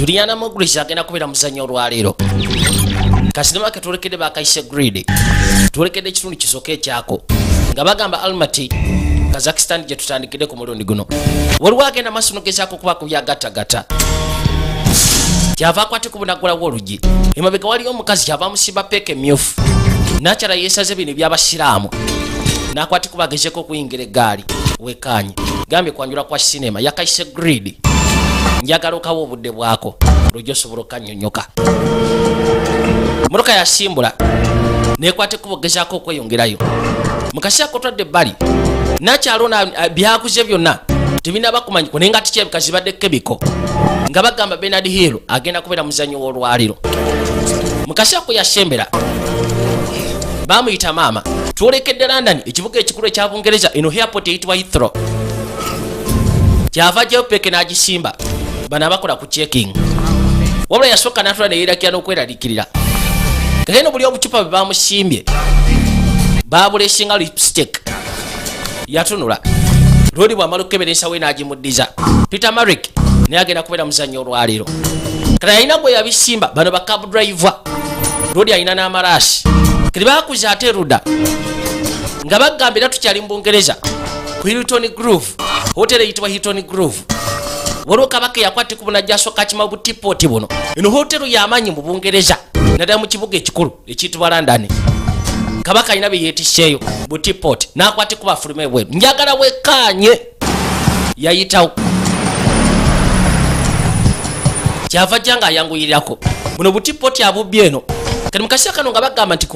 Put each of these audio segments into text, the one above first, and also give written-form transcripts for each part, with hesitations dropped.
Juliana Mogris agenda kubera muzanyo olwaleero. Kasinema ke tulekedde bakayise grid. Tulekedde ekitundu kisoke kyako. Nga bagamba Almaty Kazakhstan gye tutandikidde ku mulundi guno. Waliwo agenda maaso nogezaako kuba ku byagattagatta. Kyava akwate ku bunagula w'oluggi. Emabega waliyo omukazi kyava amusimba peeke emmyufu. Nakyala yeesaze bino eby'abasiraamu. N'akwate kuba agezeeko okuyingira eggaali. Wekaanye. Gambye kwanjula kwa sinema yakayise grid. Njagala okawo obudde bwako. Olujja osobola okannyonnyoka. Motoka yasimbula. Neekwate kuba ogezaako okweyongerayo. Mukasi akotwadde ebbali. Nakyalo byakuze byonna. Tebinaba kumanyiko naye nga tikyebika zibadde kebiko. Nga bagamba Bernard Hill agenda kubeera muzannyo w'olwaliro. Mukasi ako yasembera. Bamuyita maama. Twolekedde London ekibuga ekikulu ekya Bungereza eno airport eyitibwa Heathrow. Kyava gyeyo peke n'agisimba. Bano abakola ku checking. Wabula yasooka n'atula ne yeerakira n'okweraliikirira. Kageno buli obucupa bwe bamusimbye. Baabulesinga lipstick. Yatunula. Rodi bw'amala okukebera ensawo n'agimuddiza. Peter Marrick naye agenda kubeera muzannyo olwaleero. Kale alina gwe yabisimba bano ba cab driver. Rodi alina n'amaraasi. Kale baakuza ate erudda. Nga bagamba era tukyali mu Bungereza. Ku Hilton Groove. Hoteli eyitibwa Hilton Groove. Waliwo kabaka yakwate ku bunajjasooka akima butipooti buno. Eno hoteli y'amaanyi mu Bungereza. Naddala mu kibuga ekikulu ekiyitibwa London. Kabaka alina bye yeetisseeyo butipooti n'akwate kuba afulume ebweru. Njagala wekkaanye. Yayitawo. Kyava ajja ng'ayanguyirirako. Buno butipooti abubbi eno. Kati mu kaseera kano nga bagamba nti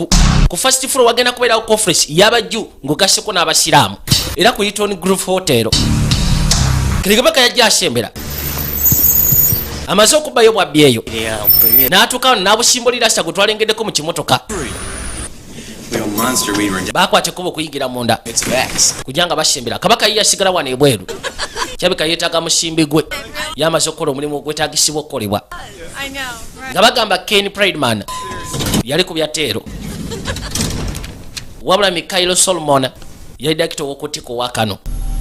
ku first floor wagenda kubeerawo conference y'abajju ng'ogasseko n'abasiraamu. Era ku Hilton Groove Hotel. Kati kabaka yajja asembera. Amaze okubbayo bwabbi eyo. N'atuuka wano n'abusimbolira asa gwe twalengeddeko mu kimotoka. Bakwate kuba okuyingira munda. Kujja nga basembera. Kabaka ye yasigala wano ebweru. Kyabika yeetaaga musimbi gwe. Yamaze okukola omulimu ogwetaagisibwa okukolebwa. Nga bagamba Ken Prideman yali ku byateero. Wabula Mikhailo Solomon yali dakita ow'okutiko wa kano.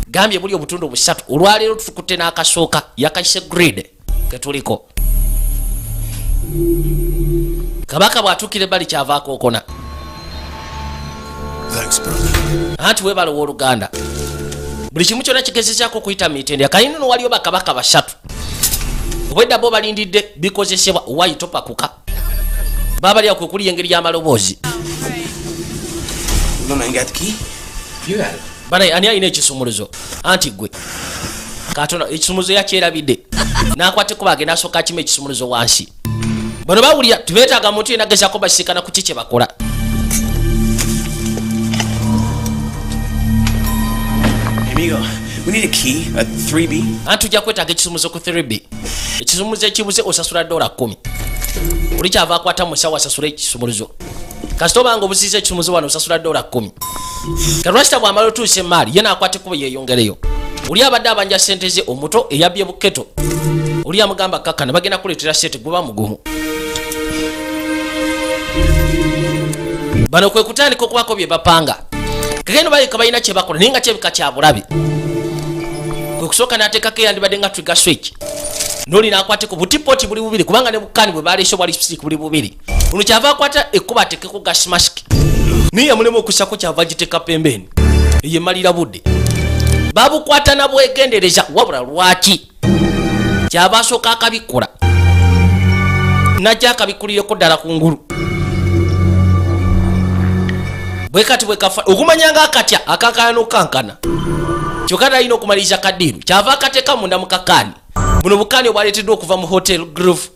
Gambye buli obutundu busatu. Olwaleero tutukutte n'akasooka yakayise grid ketuliko. Kabaka bw'atuukira ebbali kyavaako okona. Anti weebala w'Oluganda. Buli kimu kyonna kigezezaako okuyita mu mitendera. Kayino no waliyo bakabaka basatu. Obwedda bo balindidde bikozesebwa owayitopakuka. Baabali ako okuli engeri y'amaloboozi. Bana ani alina ekisumuluzo? Anti gwe. Katonda ekisumuluzo yakyerabidde. N'akwate kuba agenda asooka akima ekisumuluzo wansi. Bano bawulira tubeetaaga muntu yenna agezaako basisikana ku kiki bakola. Amigo, we need a key, a 3B. Antu tujja kwetaaga ekisumuluzo ku 3B. Ekisumuluzo ekibuze osasula $10. Buli kyava akwata mu ssaawa asasula ekisumuluzo. Kasita obanga obuziza ekisumuluzo wano osasula $10. Kalwasita bw'amala otuusa emaali ye n'akwate kuba yeeyongereyo. Oli abadde abanja ssente ze omuto eyabbye buketo. Oli amugamba kakkana bagenda kuleetera ssente gwe bamugumu. Bano kwe kutandika okubako bye bapanga. Kageno balika balina kye bakola naye nga kyebika kya bulabi. Kwe kusooka n'ateekako eyandibadde nga trigger switch. N'oli n'akwate ku butipooti buli bubiri kubanga ne bukkaani bwe baleese bwa lipstick buli bubiri. Ono kyava akwata ekkuba ateekeko gas mask. Niye yamulema okussako kyava giteeka pembeni. Ye malira budde. Babukwata na bwegendereza wabula lwaki. Kyava asooka akabikola. Najja akabikulireko ddala kungulu. Bwekati bwekafa okumanyanga akatya akakano kankana. Kyokka alina okumaliriza kaddiru. Kyava akateeka munda mu kakaani. Buno bukaani obwaleeteddwa okuva mu Hotel Groove.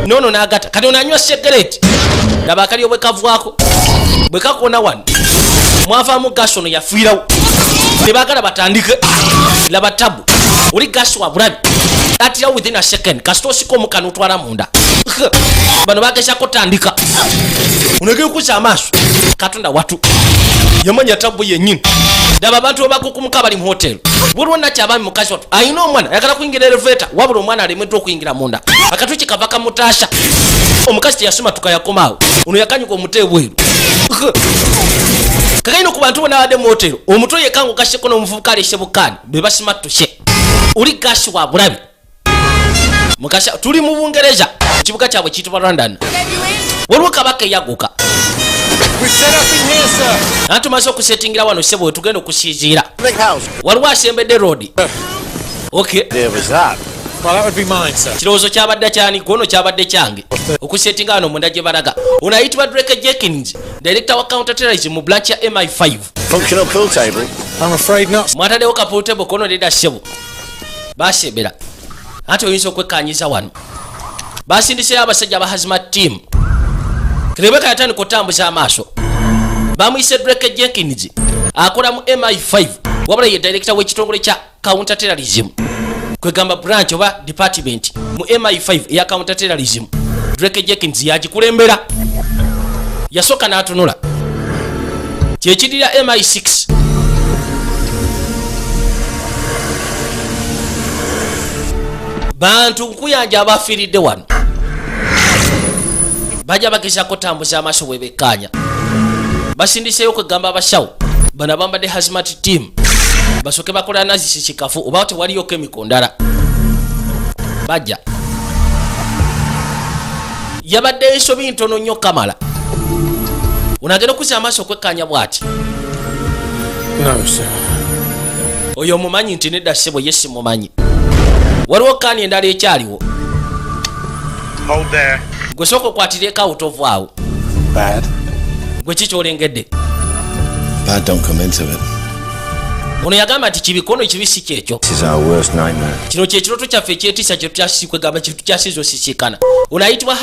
Nono n'agata. Kati onanywa segereti. Laba akali obwekavwako. Bwekakona wano. Mwavaamu gaasi ono yafiirawo. Tebaagala batandike. Laba tabu. Oli gaasi wa bulabi. Atirawo within a second. Kasita osika omukano otwala munda. Bano bagezaako tandika. Onogeye okuza amaaso. Katonda watu. Yamanya tabu yennyini. Laba abantu abakukumuka bali mu hotel. Waliwo nakyabaami mukazi watu. Ayina omwana ayagala kuyingira elevator wabula omwana alemeddwa okuyingira munda. Akatuuki kava kamutaasa. Omukazi teyasoma tukayakomaawo. Ono yakanyuka omuteebweru. kakaino ku bantu bona abadde mu hotero omutwe yekangu kaseko n'omuvubuka aleshe bukani be basimattushe uli gashi wa bulabi mukasha tuli mu Bungereza kibuga kyabwe kitwa London waliwo kabaka eyaguka tumaze okusetingira wano sebo tugenda okusiizira waliwo asembedde road okay kirowoozo kyabadde kyani gono kyabadde kyange okusetinga wano munda gye balaga ono ayitibwa Drake Jenkins director wa counterterrorism mu branch ya MI5 mwataddewo ka pool table kono leda sebo basebera ate oyinza okwekanyiza wano basindisira abasajja ba hazmat team Rebecca yatandika okutambuza amaaso bamuyise Drake Jenkins akola mu MI5 wabula ye director w'ekitongole kya counterterrorism kwegamba branch oba department mu MI5 eya counterterrorism Drake Jenkins yagikulembera yasooka n'atunula kyekirira MI6 bantu nkuyanja abafiiridde wano bajja bagezaako tambuza amaaso bwe bekkaanya basindiseyo kwegamba abasawo bano abambadde hazmat team basooke bakola nazisi kikafu oba tewaliyo kemiko ndala bajja yabadde ensobi ntono nnyo kamala onagenda okuza amaaso okwekkaanya bw'ati oyo omumanyi nti nedda ssebo ye simumanyi waliwo kaani endala ekyaliwo gwe sooka okwatireko awutovu awo gwe kikyolengedde ono yagamba nti kibikono kibisi kyekyo kino kyekiroto kyaffe ekyetiisa kwegamba kyetukyasiza osisiikana ono ayitibwa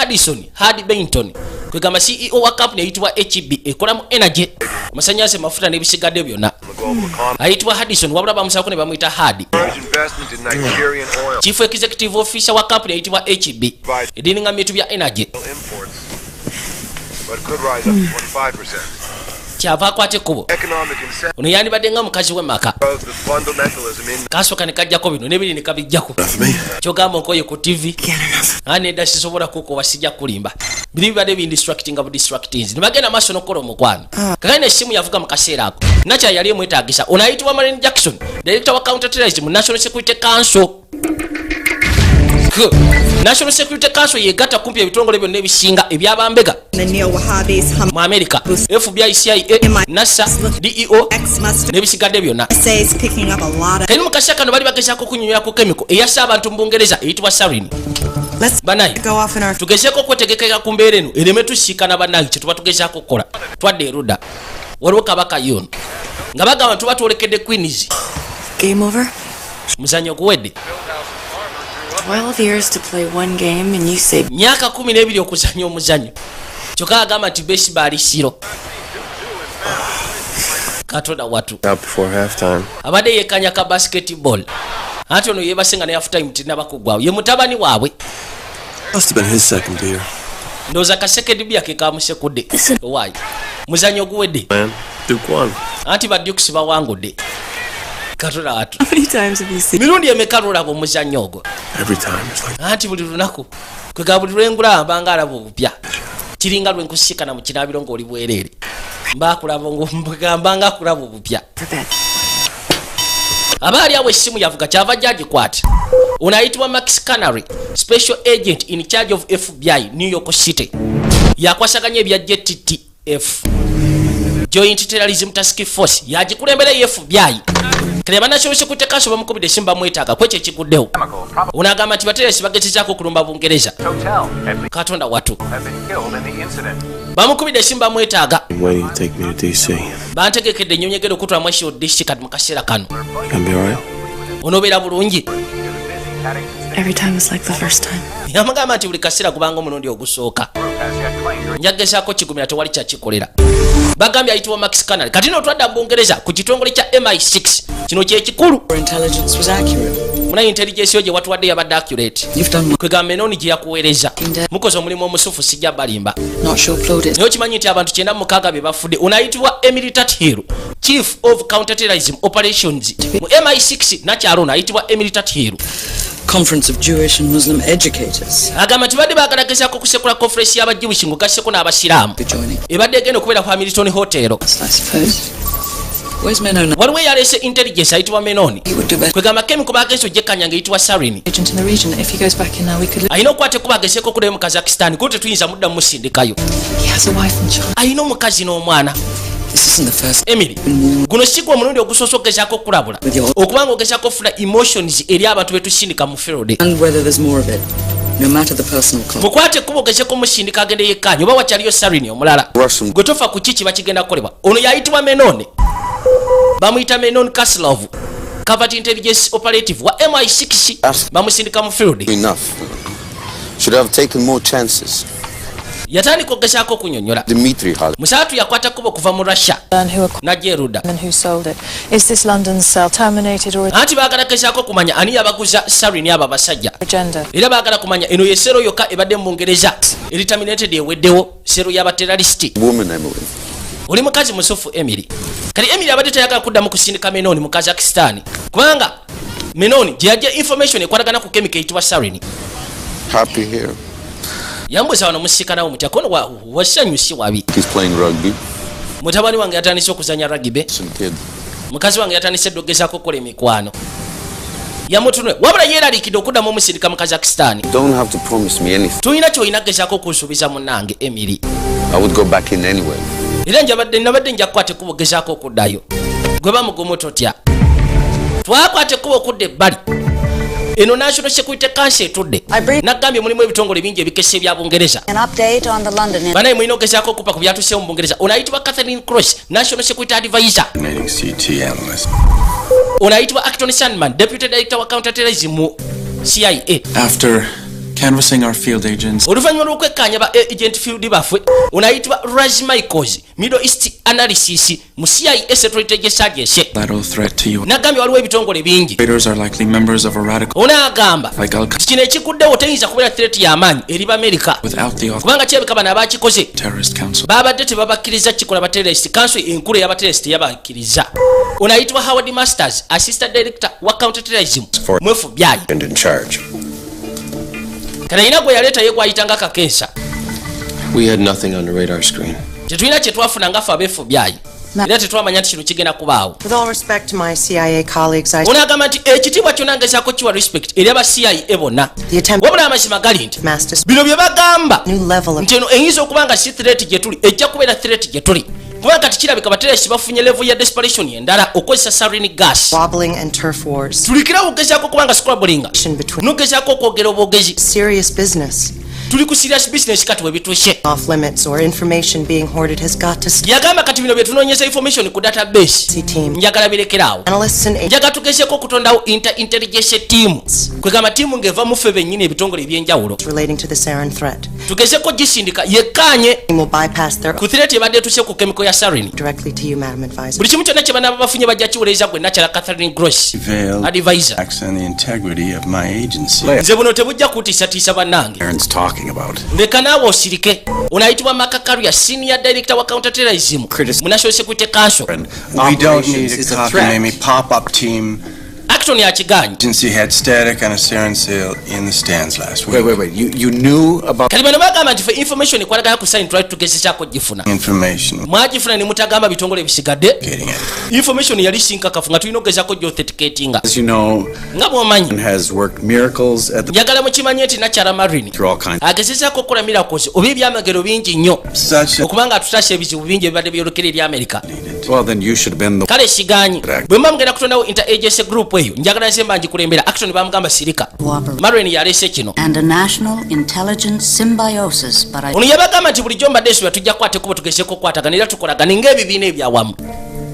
Hard Bainton kwegamba CEO wa company ayitibwa HB ekola mu energy amasannyalaze mafuta n'ebisigadde byonna ayitibwa Haddison wabula bamusaako ne bamuyita Hard Chief Executive Officer wa company ayitibwa HB edininga mitu bya energy kyava akwate kubo ono yandibadde nga mukazi w'emaka kasooka ne kajjako bino nebiri ne kabijjako kyogamba nkoye ku TV nedda sisobola kukuba sijja kulimba biri bibadde bindistractinga bu distractings ne bagenda maaso n'okukola omukwano kakati n'essimu yavuga mu kaseera ako nakya yali emwetaagisa ono ayitibwa Marlene Jackson director wa counterterrorism mu National Security Council National Security Council yegatta kumpi ebitongole byonna ebisinga ebyabambega mu America FBI CIA NASA DEO n'ebisigadde byonna kali mu kaseera kano bali bagezaako okunyonyoyako kemiko eyassa abantu mu Bungereza eyitibwa sarin banayi tugezeeko okwetegekera ku mbeera eno ereme tusiikana banayi kye tuba tugezaako okukola twadde erudda waliwo kabaka yono nga bagamba tuba twolekedde Queens muzanyo guwedde 12 years to play one game and you say myaka 12 okuzanya omuzanyo kyokka agamba nti baseball siro katonda watu abadde yekanya ka basketball ate ono yebasenga ne half time tinabakugwawo ye mutabani waabwe ndowooza ka second beer ke kamusekudde owaayi muzanyo guwedde anti badukes bawangudde katonda watu mirundi emeka lwolaba omuzannyo ogwo anti buli lunaku kwega buli lwengulaba nga alaba obupya kiringa lwenkusikana mu kinaabiro ng'oli bwereere mbagamba nga kulaba obupya abaali awo essimu yavuga kyava jagikwata ono ayitibwa Max Canary special agent in charge of FBI New York City yakwasaganya ebya JTF Joint Terrorism Task Force yagikulembera FBI Kireba National Security Council bamukubidde simba mwetaaga kwekyo ekiguddewo onagamba nti bateresi bagezezaako okulumba Bungereza katonda watu bamukubidde simba mwetaaga bantegekedde ennyonyegero okutwala mu Shield District mu kaseera kano onobeera bulungi yamugamba nti buli kaseera gubanga omulundi ogusooka njagezaako kigumira tewali kyakikolera bagambye ayitibwa Max Canary kati n'otwadda mu Bungereza ku kitongole kya MI6 kino kyekikulu muna intelligence yo gye watuwadde yabadde accurate kwegamba enoni gye yakuweereza mukoze omulimu omusufu sijja balimba naye okimanyi nti abantu 96 be bafudde onayitibwa Emily Tathiru Chief of Counterterrorism Operations mu MI6 nakyalo ono ayitibwa Emily Tathiru conference of Jewish and Muslim educators. agamba tibadde bagalagezako kusekula conference y'abajibushi ngugasseko n'abasiraamu ebadde egenda okubeera ku Hamilton Hotel. I suppose. Where's Menona? waliwo eyaleese intelligence ayitibwa Menoni kwegamba kemiko bagenzi ogyekanya ng'eyitibwa sarin Agent in the region. If he goes back in now, we could. alina okukwata ekuba agezeeko okudayo mu Kazakhstan kulo tetuyinza mudda mumusindikayo. He has a wife and child. alina omukazi n'omwana. This isn't the first. Emily guno sigwa omulundi ogusoose ogezaako okulabula okubanga ogezaako okufuna emotions eri abantu betusindika mu field. And whether there's more of it, no matter the personal cost. mukwate ekuba ogezeeko omusindika agende yekkaanya oba wakyaliyo sarin omulala gwe tofa ku kiki bakigenda kukolebwa. ono yayitibwa Menone bamuyita Menon Kaslov covert intelligence operative wa MI6 bamusindika mu field. Enough. Should have taken more chances. yatandika ogezaako okunyonyola Dmitry Hall. musatu yakwata kubo kuva mu Russia najja eruda Who sold it? Is this London's sale terminated or anti baagala gezaako kumanya ani yabaguza sarin abo abasajja agenda? era baagala kumanya eno ye sero yokka ebadde mu Bungereza eri terminated eweddewo sero y'abaterroristi. Woman, Emily. oli mukazi musufu Emily kati Emily abadde tayagala kuddamu kusindika Menoni mu Kazakhstan kubanga Menoni gye yajja information ekwatagana ku kemiko eyitibwa sarin. Happy here. yambuza wano musikanawo mutya kono wasanyusi wabi. He's playing rugby. mutabani wange yatandise okuzanya rugby. Some kid. mukazi wange yatandise ddogezaako okukola emikwano yamutunwe wabula yeeraliikidde okuddamu omusindika mu Kazakhstan. Don't have to promise me anything. tulina kyolina gezaako okunsuubiza munnange Emily I would go back in anyway. era nabadde nja kukwata ekkubo gezaako okuddayo gwe bamugumu totya. twakwata ekkubo okudda ebbali eno National Security Council etudde naggambye mulimu ebitongole bingi ebikese ebya Bungereza banaye mulina ogezaako okupa ku byatuseewo mu Bungereza. ono ayitibwa Catherine Cross National Security Advisor. ono ayitibwa Acton Sandman Deputy Director wa Counterterrorism mu CIA. After canvassing our field agents, oluvannyuma lw'okwekkaanya ba agent field baffe ono ayitibwa Raz Michaels Middle East Analysis mu CIA Security Agency. lateral threat to you. naggambye waliwo ebitongole bingi. Traders are likely members of a radical ono agamba like Al Qaeda kino ekikuddewo teyinza kubeera threat y'amaanyi eri Bamerica without the kubanga kirabika bano abakikoze terrorist council. babadde tebabakkiriza kikola baterrorist council enkulu ey'abaterrorist yabakkiriza. ono ayitibwa Howard Masters Assistant Director wa Counterterrorism mu FBI. And in charge. kati ayina gwe yaleeta ye gwayitanga akakensa. We had nothing on the radar screen. tetulina kye twafuna nga ffe aba FBI era tetwamanya nti kino kigenda kubaawo. With all respect to my CIA colleagues, ono agamba nti ekitiibwa kyonna ngezaako kiwa respect eri aba CIA bonna the attempt wabula amazima gali nti master bino bye bagamba new level of nti eno eyinza okuba nga si threat gye tuli ejja kubeera threat gye tuli kubanga kati kirabika bateresi bafunye level ya desperation endala okozesa sarin gas. wobbling and turf wars. tulikirawo okugezaako kubanga scrambling Between nogezaako okwogera obwogezi. serious business tuli ku serious business kati webituuse. off limits or information being hoarded has got to stop. yagamba kati bino byetunoonyeza information ku database Team njagala birekeraawo. analysts and agents njaga tugezeeko okutondawo intelligence team kwegamba tiimu ng'eva muffe bennyini ebitongole ebyenjawulo relating to the sarin threat. tugezeeko gisindika yekkaanye Team will bypass their ku threat ebadde etuse ku kemiko ya sarin. directly to you, Madam Advisor. buli kimu kyonna kye banaaba bafunye bajja kiweereza gwe nakyala Catherine Gross advisor. And the integrity of my agency. nze buno tebujja kutiisatiisa bannange Aaron's talking about. leka naawe osirike. ono ayitibwa Makakaria Senior Director wa Counterterrorism mu National Security Council. We don't need a cockamamie pop-up team. Acton yakiganye Agency had static on a sarin sale in the stands last week. Wait. You knew about kati bano bagamba nti fe information ekwatagana ku saini twali tugezezaako gifuna Information. mwagifuna ne mutagamba bitongole bisigadde. Getting it. information yali sinkakafu nga tulina okugezaako gyauthenticatinga As you know, nga bw'omanyi has worked miracles at the njagala mukimanye nti nakyala Marini through all kinds. agezezaako okukola miracles oba ebyamagero bingi nnyo Such a okubanga atutasa ebizibu bingi ebibadde byolekera eri America. Well, then you should have been the kale siganye bwe mba mugenda kutondawo interagency group eyo njagala nze mba ngikulembera. Action bamugamba sirika Marini yaleese kino and a national intelligence symbiosis, but I ono yabagamba nti bulijjo mbadde esubira tujja kukwata ekubo tugezeeko okukwatagana era tukolagane ng'ebibiina ebyawamu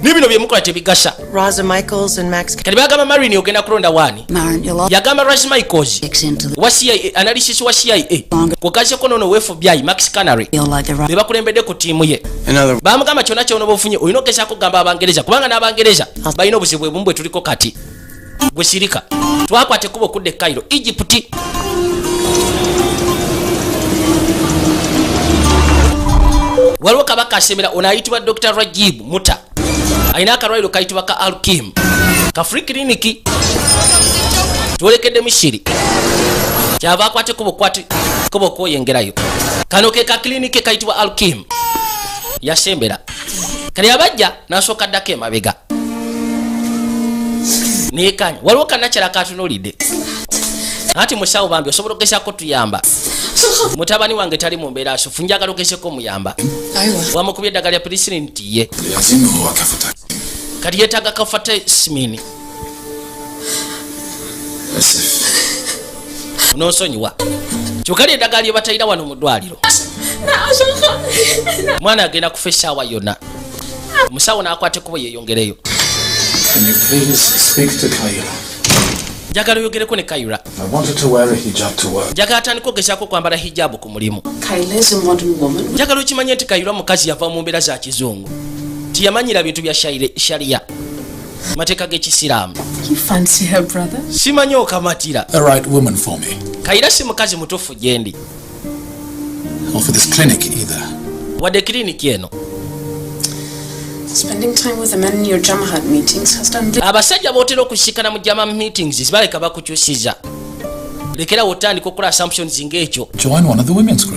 n'ebino byemukola tebigasa. Rosa Michaels and Max kati bagamba Marini ogenda kulonda waani Marin, you'll yagamba Ras Michaels fix into the wa CIA analysis wa CIA kugazeeko nono we FBI Max Canary feel like the be right bakulembedde ku tiimu ye. another bamugamba kyonna kyona obufunye olina ogezaako kugamba Abangereza kubanga n'Abangereza balina obuzibu ebumu bwe tuliko kati bwe sirika. twakwata ekkubo okudda e Cairo Egypt. waliwo kabaka asemera ono ayitibwa Dr. Rajib Muta alina akalwaliro kayitibwa ka Alkim ka free clinic. tolekedde mishiri kyava akwate kubo koyengerayo. Kano ke ka kliniki kayitibwa Alkim yasembera kali abajja nasooka ddako emabega nekanya waliwo kanakyala katunulidde ati musawo bambi osobola okugezako tuyamba mutabani wange tali mu mbeera asufu njagala ogezeko muyamba wamukubye eddagala lya penicillin tiye kati yeetaaga kafatesimini nonsonyiwa kyokka lye eddagala lye batalina wano mu ddwaliro mwana agenda kufa essaawa yonna omusawo n'akwata ekkubo yeeyongereyo njagala oyogereko ne Kayura njagala atandika ogezaako okwambala hijabu ku mulimu njagala okimanye nti Kayura mukazi yava mu mbeera za kizungu tiyamanyira bintu bya shariya mateeka g'ekisiraamu simanyi okamatira Kayira si mukazi mutuufu gyendi wadde kiriniki eno abasajja bootera okusikana mu jama meetings zibaleka bakukyusiza lekera otandika okukola assumptions ng'ekyo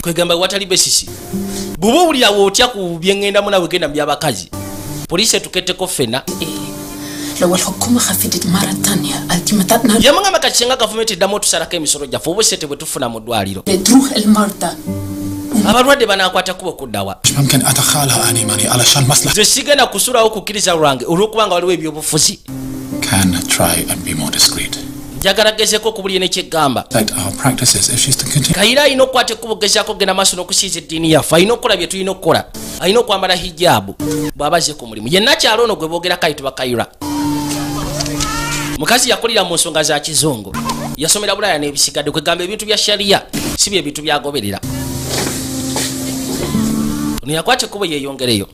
kwegamba watali besisi buba owulirawo otya ku byeŋŋendamu nawe genda mu byabakazi poliisi etuketteko ffenna yamugamba kati senga gavumenti eddamu otusalako emisolo gyaffe oba esente bwe tufuna mu ddwaliro abalwadde banaakwata kuba okuddawa nze sigenda kusulawo kukkiriza lwange olw'okubanga waliwo ebyobufuzi njagala gezeko okubulye nekyegamba Kayira alina okukwata ekkubo gezaako ogenda maaso n'okusiiza eddiini yaffe alina okukola bye tulina okukola alina okwambala hijabu bw'abaze ku mulimu yenna kyalo ono gwe boogerako ayitibwa Kayira mukazi yakulira mu nsonga za kizungu yasomera Bulaaya n'ebisigadde kwegamba ebintu bya shariya si bye bintu byagoberera ono yakwata ekkubo yeeyongereyo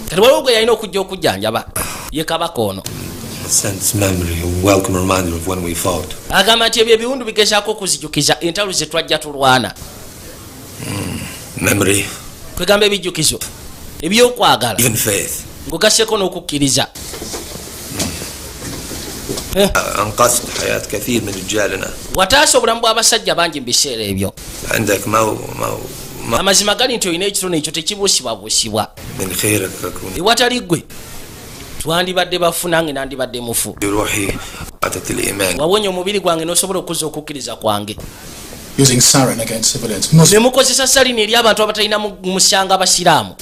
kati waliwo gwe yalina okujja okujjanjaba ye kabaka ono agamba nti ebyo ebiwundu bigezaako okuzijukiza entalo ze twajja tulwana kwegamba ebijjukizo ebyokwagala ng'ogasseko n'okukkiriza wataasa obulamu bw'abasajja bangi mu biseera ebyo amazima gali nti olina ekitono ekyo tekibuusibwabuusibwa ewatali ggwe twandibadde bafu nange nandibadde mufu wawonya omubiri gwange n'osobola okuzza okukkiriza kwange ne mukozesa salini eri abantu abatalina musyanga abasiraamu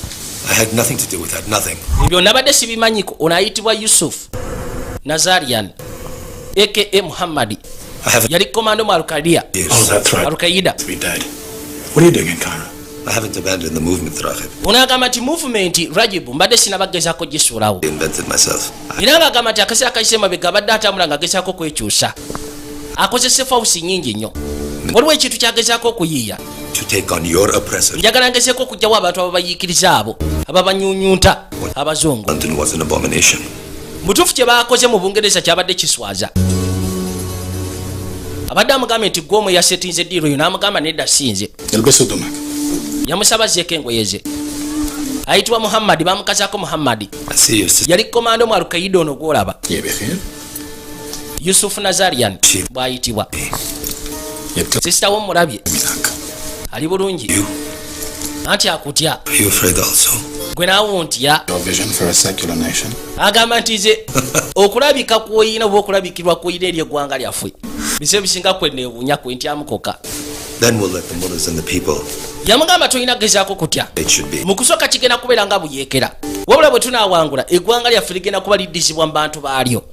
ebyo nabadde sibimanyiko ono ayitibwa Yusuf Nazarian aka Muhammadi yali komando mu Al-Qaeda. Unagamba nti movement Rajibu mbadde sinabagezako gisuulawo era ng'agamba nti akaseera kayise emabega abadde atambula ng'agezaako kwekyusa akozesa fawusi nnyingi nnyo waliwo ekintu kyagezaako okuyiiya njagala ngezeeko okugyawo abantu ababayiikiriza abo ababanyuunyunta abazungu mutuufu kye baakoze mu Bungereza kyabadde kiswaza abadde amugambye nti gwe omwe yasetinze ddiiro yo n'amugamba nedda sinze yamusaba zeeko engoye ze ayitibwa Muhammadi bamukazaako Muhammadi yali komando mu Al-Qaeda ono gwolaba Yusuf Nazarian bw'ayitibwa sisita wo mulabye ali bulungi anti akutya gwe naawe ontya agamba nti ze okulabika kwoyina oba okulabikirwa kwoyina eri eggwanga lyaffe bise bisinga kweneebuunya kwe ntyamukoka yamugamba tolina gezaako kutya mu kusooka kigenda kubeera nga buyeekera wabula bwe tunaawangula eggwanga lyaffe ligenda kuba liddizibwa mu bantu baalyo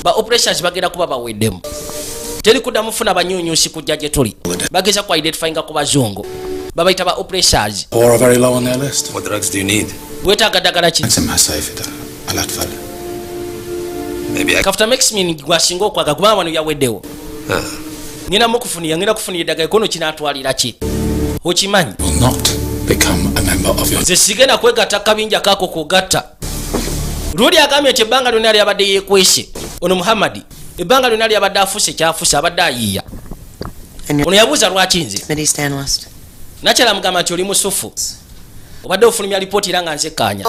ba operations bagenda kuba baweddemu teri kuddamu funa banyuunyuusi kujja gye tuli bageza ku identifyinga ku bazungu babayita ba operations wetaaga ddagala ki kafuta maximin gwasinga okwaga kubanga wano yaweddewo ngenda mukufuniya ngenda kufunira eddagala kono kinaatwalira ki okimanyi nze sigenda kwegatta kabinja kaako kugatta luli agambye nti ebbanga lyonna lyabadde yeekwese ono Muhammadi ebbanga lyonna lyabadde afuse kyafuse abadde ayiiya ono yabuuza lwaki nze nakyala mugamba nti oli musufu obadde ofulumya lipooti era nga nzekkaanya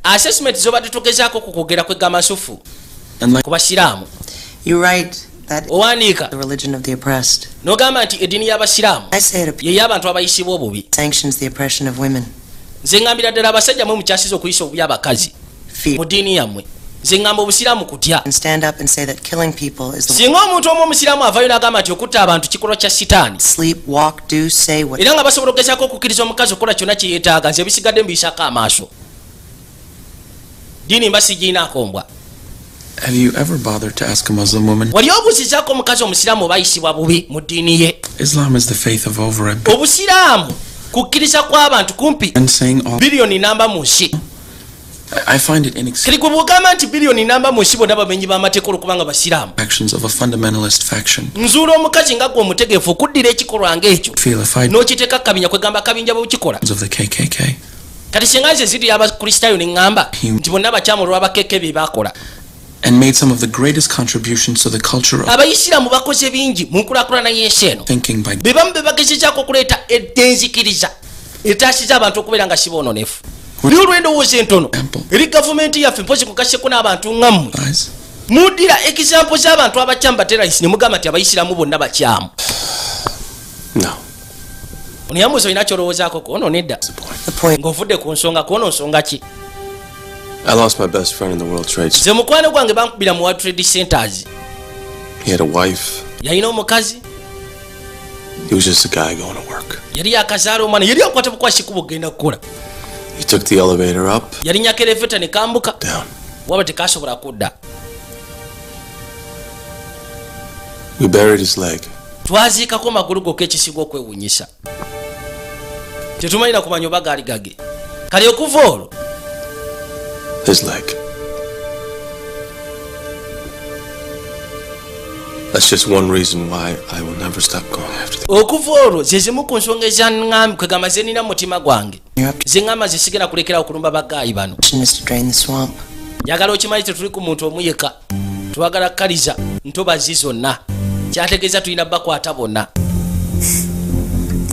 assessment zobadde togezaako kukugera kwegamba nsufu ku basiraamu You write that owandiika the religion of the oppressed. n'ogamba nti eddiini y'abasiraamu I say it ye y'abantu abayisibwa obubi. sanctions the oppression of women. Nze ngambira ddala abasajja mwe mukyasiza okuyisa obubi abakazi mu ddiini yammwe. Nze ngamba obusiraamu kutya. And stand up and say that killing people is the singa omuntu omu omusiraamu avaayo n'agamba nti okutta abantu kikolwa kya sitaani, sleep, walk, do, say what. era nga basobola okugezaako okukkiriza omukazi okukola kyonna kye yeetaaga, nze ebisigadde mbiyisako amaaso. Ddiini mba sigiinaako mbwa. Have you ever bothered to ask a Muslim woman? Wali obuuzizaako omukazi omusiraamu oba ayisibwa bubi mu ddiini ye? Islam is the faith of over a billion. Obusiraamu kukkiriza kw'abantu kumpi And saying all, biliyoni namba mu nsi. I find it inexcusable Kiri gwe bw'ogamba nti biliyoni namba mu nsi bonna bamenyi b'amateeka olwokubanga basiraamu. actions of a fundamentalist faction. Nzuula omukazi nga gwe omutegeefu okuddira ekikolwa ng'ekyo Feel if I n'okiteeka kabinja kwegamba kabinja bwekikola. of the KKK. Kati singa nze ziri abakristaayo ne ŋŋamba nti bonna bakyamu olw'abakeke bye baakola. And made some of the greatest contributions to the culture of Abayisiraamu bakoze bingi mu nkulaakulana y'ensi eno. thinking by Be bamu be bagezezaako okuleeta eddenzikiriza etaasiza abantu okubeera nga si boononefu. Oli olw'endowooza entono eri gavumenti yaffe mpozi kugasseko n'abantu ngammwe. lies. Muddira example z'abantu abakyamu baterarisi ne mugamba nti abayisiraamu bonna bakyamu. No. Oniyambuza olina kyolowoozaako kwono nedda. The point. Ng'ovudde ku nsonga kwono nsonga ki? I lost my best friend in the World Trade Center. Nze mukwano gwange bankubira mu World Trade Centers. He had a wife. Yalina omukazi, He was just a guy going to work. yali akazaala omwana, yali akwata bukwasi kuba ogenda kukola. He took the elevator up, Yalinyako eleveta ne kambuka, down. waba tekasobola kudda. We buried his leg. Twaziikako magulu gokka ekisinga okwewuunyisa. Tetumalina kumanya oba gaali gage. Kale okuva olwo His leg. That's just one reason why I will never stop going after them. okuva olwo ze zimu ku nsonga ezaŋŋambi kwegamba ze nina mu mutima gwange. Ze ŋŋamba ze sigenda kulekerawo okulumba bagaayi bano. Is to drain the swamp. Njagala okimanyi tetuli ku muntu omu yekka. Twagala kkaliza ntobazi zonna. Kyategeeza tulina bakwata bonna.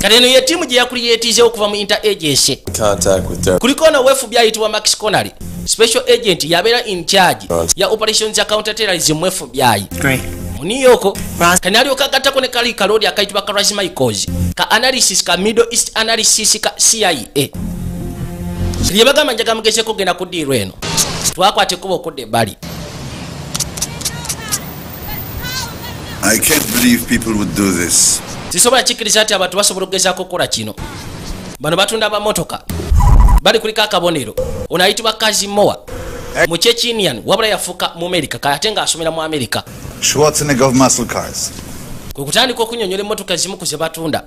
Kale eno ye ttiimu gye yakuliyeetiize okuva mu inter-agency. Contact with their Kuliko ono wefubi ayitibwa Max Connolly, special agent yabeera in charge ya operations ya counter terrorism mu FBI. Great. Muniyoko kani alyoka agattako ne kali kalodi akayitibwa Karaz Michaels ka analysis ka Middle East analysis ka CIA. Lye bagamba njaga mugezeko genda kuddiirwa eno. Twakwata ekkuba okudda ebbali. I can't believe people would do this. Sisobola kikkiriza nti abantu basobola okugezaako okukola kino. Bano batunda amamotoka. Bali kuliko akabonero. Ono ayitibwa Kazimoa. Mu Chechenian wabula yafuuka mu America kate ng'asomera mu America. Schwarzenegger of muscle cars. Kwe kutandika okunyonyola emmotoka zimu ku ze batunda.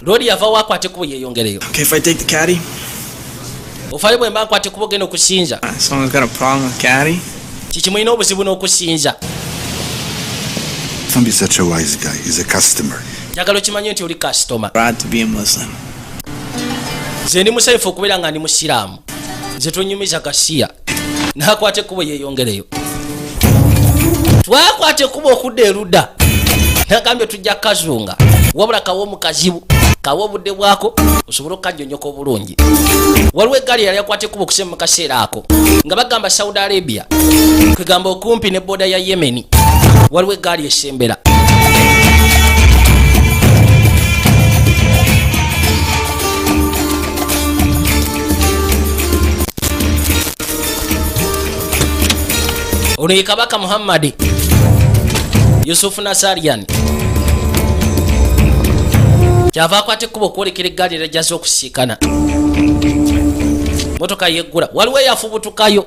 Lodi yavaawo akwate kubo yeeyongereyo. Okay, if I take the caddy? Ofaayo bwe mba nkwate kubo genda okusinza. Someone's got a problem with caddy? Kikimulina obuzibu n'okusinza. Don't be such a wise guy. He's a customer. Njagala okimanye nti oli kasitoma. Proud to be a Muslim. Nze ndi musanyufu okubeera nga ndi musiraamu. Nze tonyumiza gasiya. N'akwate kubo yeeyongereyo. Twakwate kubo okudda erudda. Nagambye tujja kazunga. Wabula kawo omukazibu. Kawo obudde bwako osobole okukajjonyoka obulungi. Waliwo eggaali yali akwate kubo okusema mu kaseera ako. Nga bagamba Saudi Arabia. Kwegamba okumpi ne boda ya Yemen. Waliwo eggaali esembera. Ono ye Kabaka Muhammad Yusuf Nasarian kyava akwata ekkubo okwolekera eggaali erajjaza okusiikana. Motoka yeggula waliwo eyafubutukayo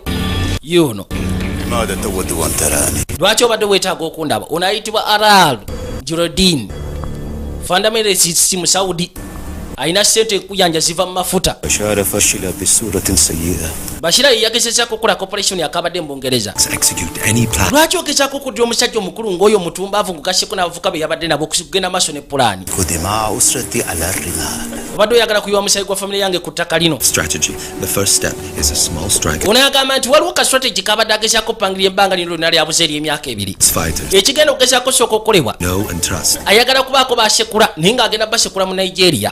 yuno. Lwaki obadde weetaaga okundaba? Ono ayitibwa Aral Jurodin fundamentalist mu Saudi. Ayina ssente ekuyanja ziva mu mafuta. Bashira yagezezaako okukola operation yakabadde mu Bungereza. Lwaki ogezaako okuddira omusajja omukulu ng'oyo omutumbaavu ngugasseko n'abavuka be yabadde nabo okugenda maaso ne pulaani? Obadde oyagala kuyiwa omusayi gwa famire yange ku ttaka lino. Ono yagamba nti waliwo ka strategy kabadde agezaako okupangirira ebbanga lino lyonna lyabuze ery'emyaka ebiri. Ekigenda okugezaako sooka okukolebwa ayagala kubaako basekula naye ng'agenda basekula mu Nigeria.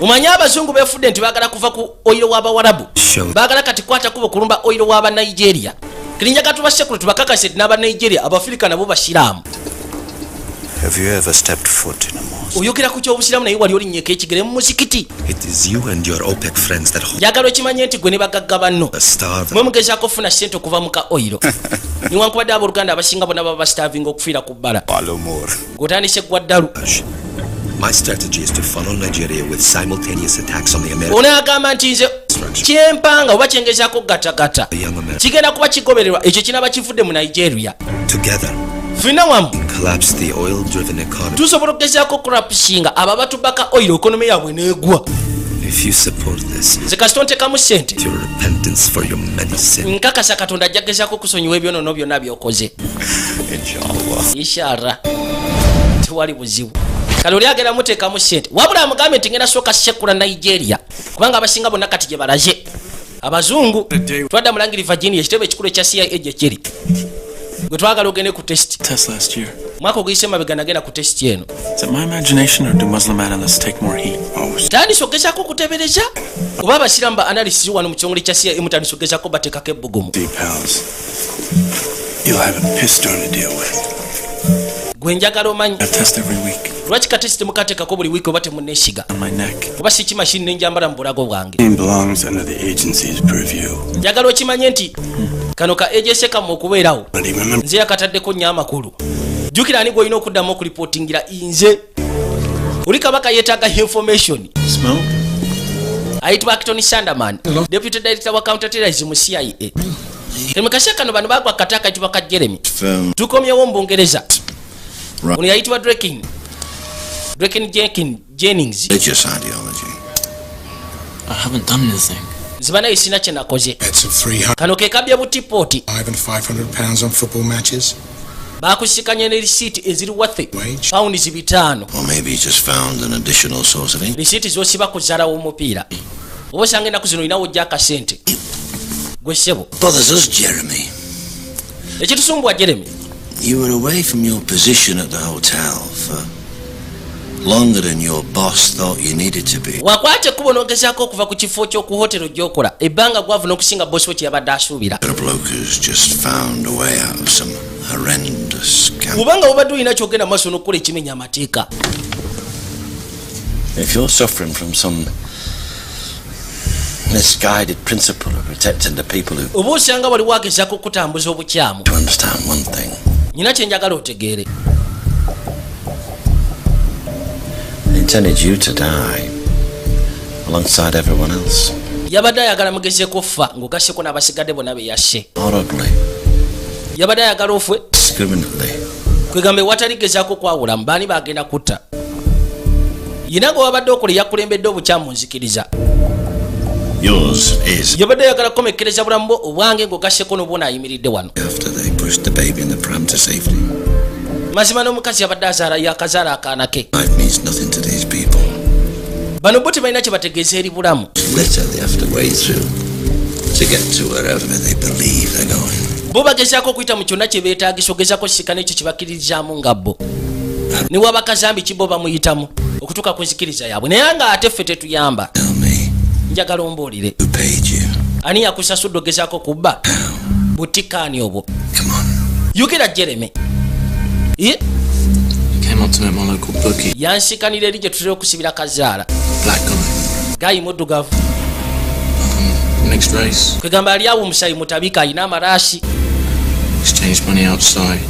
Omanye abazungu beefudde nti baagala kuva ku oyiro w'Abawarabu. Baagala kati kwata kuba okulumba oyiro w'Aba Nigeria. kirinjaga tubassekulu tubakakase n'aba Nigeria abafirika nabo basiraamu. Have you ever stepped foot in a mosque? Oyogera ku ky'obusiraamu naye wali olinnyeko ekigere mu muzikiti. It is you and your OPEC friends that hold Njagala okimanye nti gwe ne bagagga banno the starving. mwe mugezaako okufuna ssente okuva mu ka oyiro niwankubadde abooluganda abasinga bonna baba bastarving okufiira ku bbala ng'otandise gwa ddalu. My strategy is to follow Nigeria with simultaneous attacks on the American. Onaagamba nti nze kyempanga oba kyengezaako gatagata kigenda kuba kigobererwa ekyo kinaaba kivudde mu Nigeria. Together, ffenna wamu collapse the oil-driven economy. tusobola okugezaako okulapushinga abo abatubaka oyiro ekonomi yaabwe neegwa. If you support this, nze kasita ontekamu ssente your repentance for your many sins. nkakasa katonda ajja gezaako okusonyiwa ebyonoono byonna by'okoze. Inshallah tewali buzibu. Kale oli agenda muteekamu ssente wabula amugambe nti ngenda sooka sekula Nigeria kubanga abasinga bonna kati gye balaze abazungu. Twadda mulangiri Virginia ekitebe ekikulu ekya CIA gye kiri gwe twagala ogende ku test. Test last year. Mwaka oguyise mabega nagenda ku test eno. Is it my imagination or do Muslim analysts take more heat? Tandise ogezaako okutebereza oba abasiraamu ba analysis wano mu kitongole kya CIA mutandise ogezaako bateekako ebbugumu. Pals, you'll have a pistol to deal with. Gwe njagala omanyi I test every week lwaki katesi temukateekako buli wiiki oba temunneesiga on my neck. oba si kimashini nenjambala mu bulago bwange. It belongs under the agency's purview. Njagala okimanye nti kano ka agency kamu okubeerawo But remember, nze yakataddeko nnyo amakulu. Jjukira ani gw'olina okuddamu okulipootingira nze. Oli kabaka yeetaaga information. Smoke? Ayitibwa Acton Sanderman, Deputy Director wa Counterterrorism mu CIA. Temukasya kano bano bagwa kata akayitibwa ka Jeremy. Tukomyewo mu Bungereza. Ono yayitibwa Draken Jennings. Religious ideology. I haven't done anything. Ziba naye sina kye nakoze. Bets of 300 Kano ke kabya butipooti. and 500 pounds on football matches. Baakusikanya ne risiiti eziri wathe Wage. pounds 5. Or maybe he just found an additional source of income. Risiiti z'osiba ku zzaala w'omupiira. Oba osanga ennaku zino olina wojja akasente. Gwe ssebo. Bothers us, Jeremy. Ekitusumbwa Jeremy. You were away from your position at the hotel for longer than your boss thought you needed to be. Wakwate ekkubo n'ogezaako okuva ku kifo ky'oku hotero gy'okola ebbanga gwavuna okusinga bosi we kye yabadde asuubira. The bloke who's just found a way out of some horrendous camp. Kubanga obadde olina kyogenda maaso n'okukola ekimenya amateeka. If you're suffering from some misguided principle of protecting the people who Oba osanga wali wagezaako okutambuza obukyamu. to understand one thing. Nyina kye njagala otegeere. They intended you to die alongside everyone else. Yabadde ayagala mugezeeko ffa ng'ogasseko n'abasigadde bonna be yasse. Horribly, Yabadde ayagala ofwe discriminately. kwegambe watali gezaako kwawulamu baani bagenda kutta. Yina gwe wabadde okola yakulembedde obukyamu nzikiriza. Yours is Yabadde ayagala kukomekkereza bulamu bwo obwange ng'ogasseko n'obwona ayimiridde wano. after they pushed the baby in the pram to safety. Mazima n'omukazi yabadde yakazaala akaana ke. Life means nothing to these people. Bano bo tebalina kye bategeeza eri bulamu. Later, they have to wade through to get to wherever they believe they're going. Bo bagezaako okuyita mu kyonna kye beetaagisa ogezaako sika n'ekyo kye bakkiririzaamu nga bo. Ne waba kazambi kibo bamuyitamu okutuuka ku nzikiriza yaabwe naye nga ate ffe tetuyamba. Tell me, Njagala ombuulire. who paid you? Ani yakusasudde ogezaako kubba? Butikaani obwo. Come on. Yogera Jeremy. Ye? He came up to me at my local bookie. Yansikanira eri gye tutera okusibira kazaala. Black guy. Gayi muddugavu. Mixed race. Kwegamba ali awo omusayi mutabika alina amaraasi. Exchanged money outside.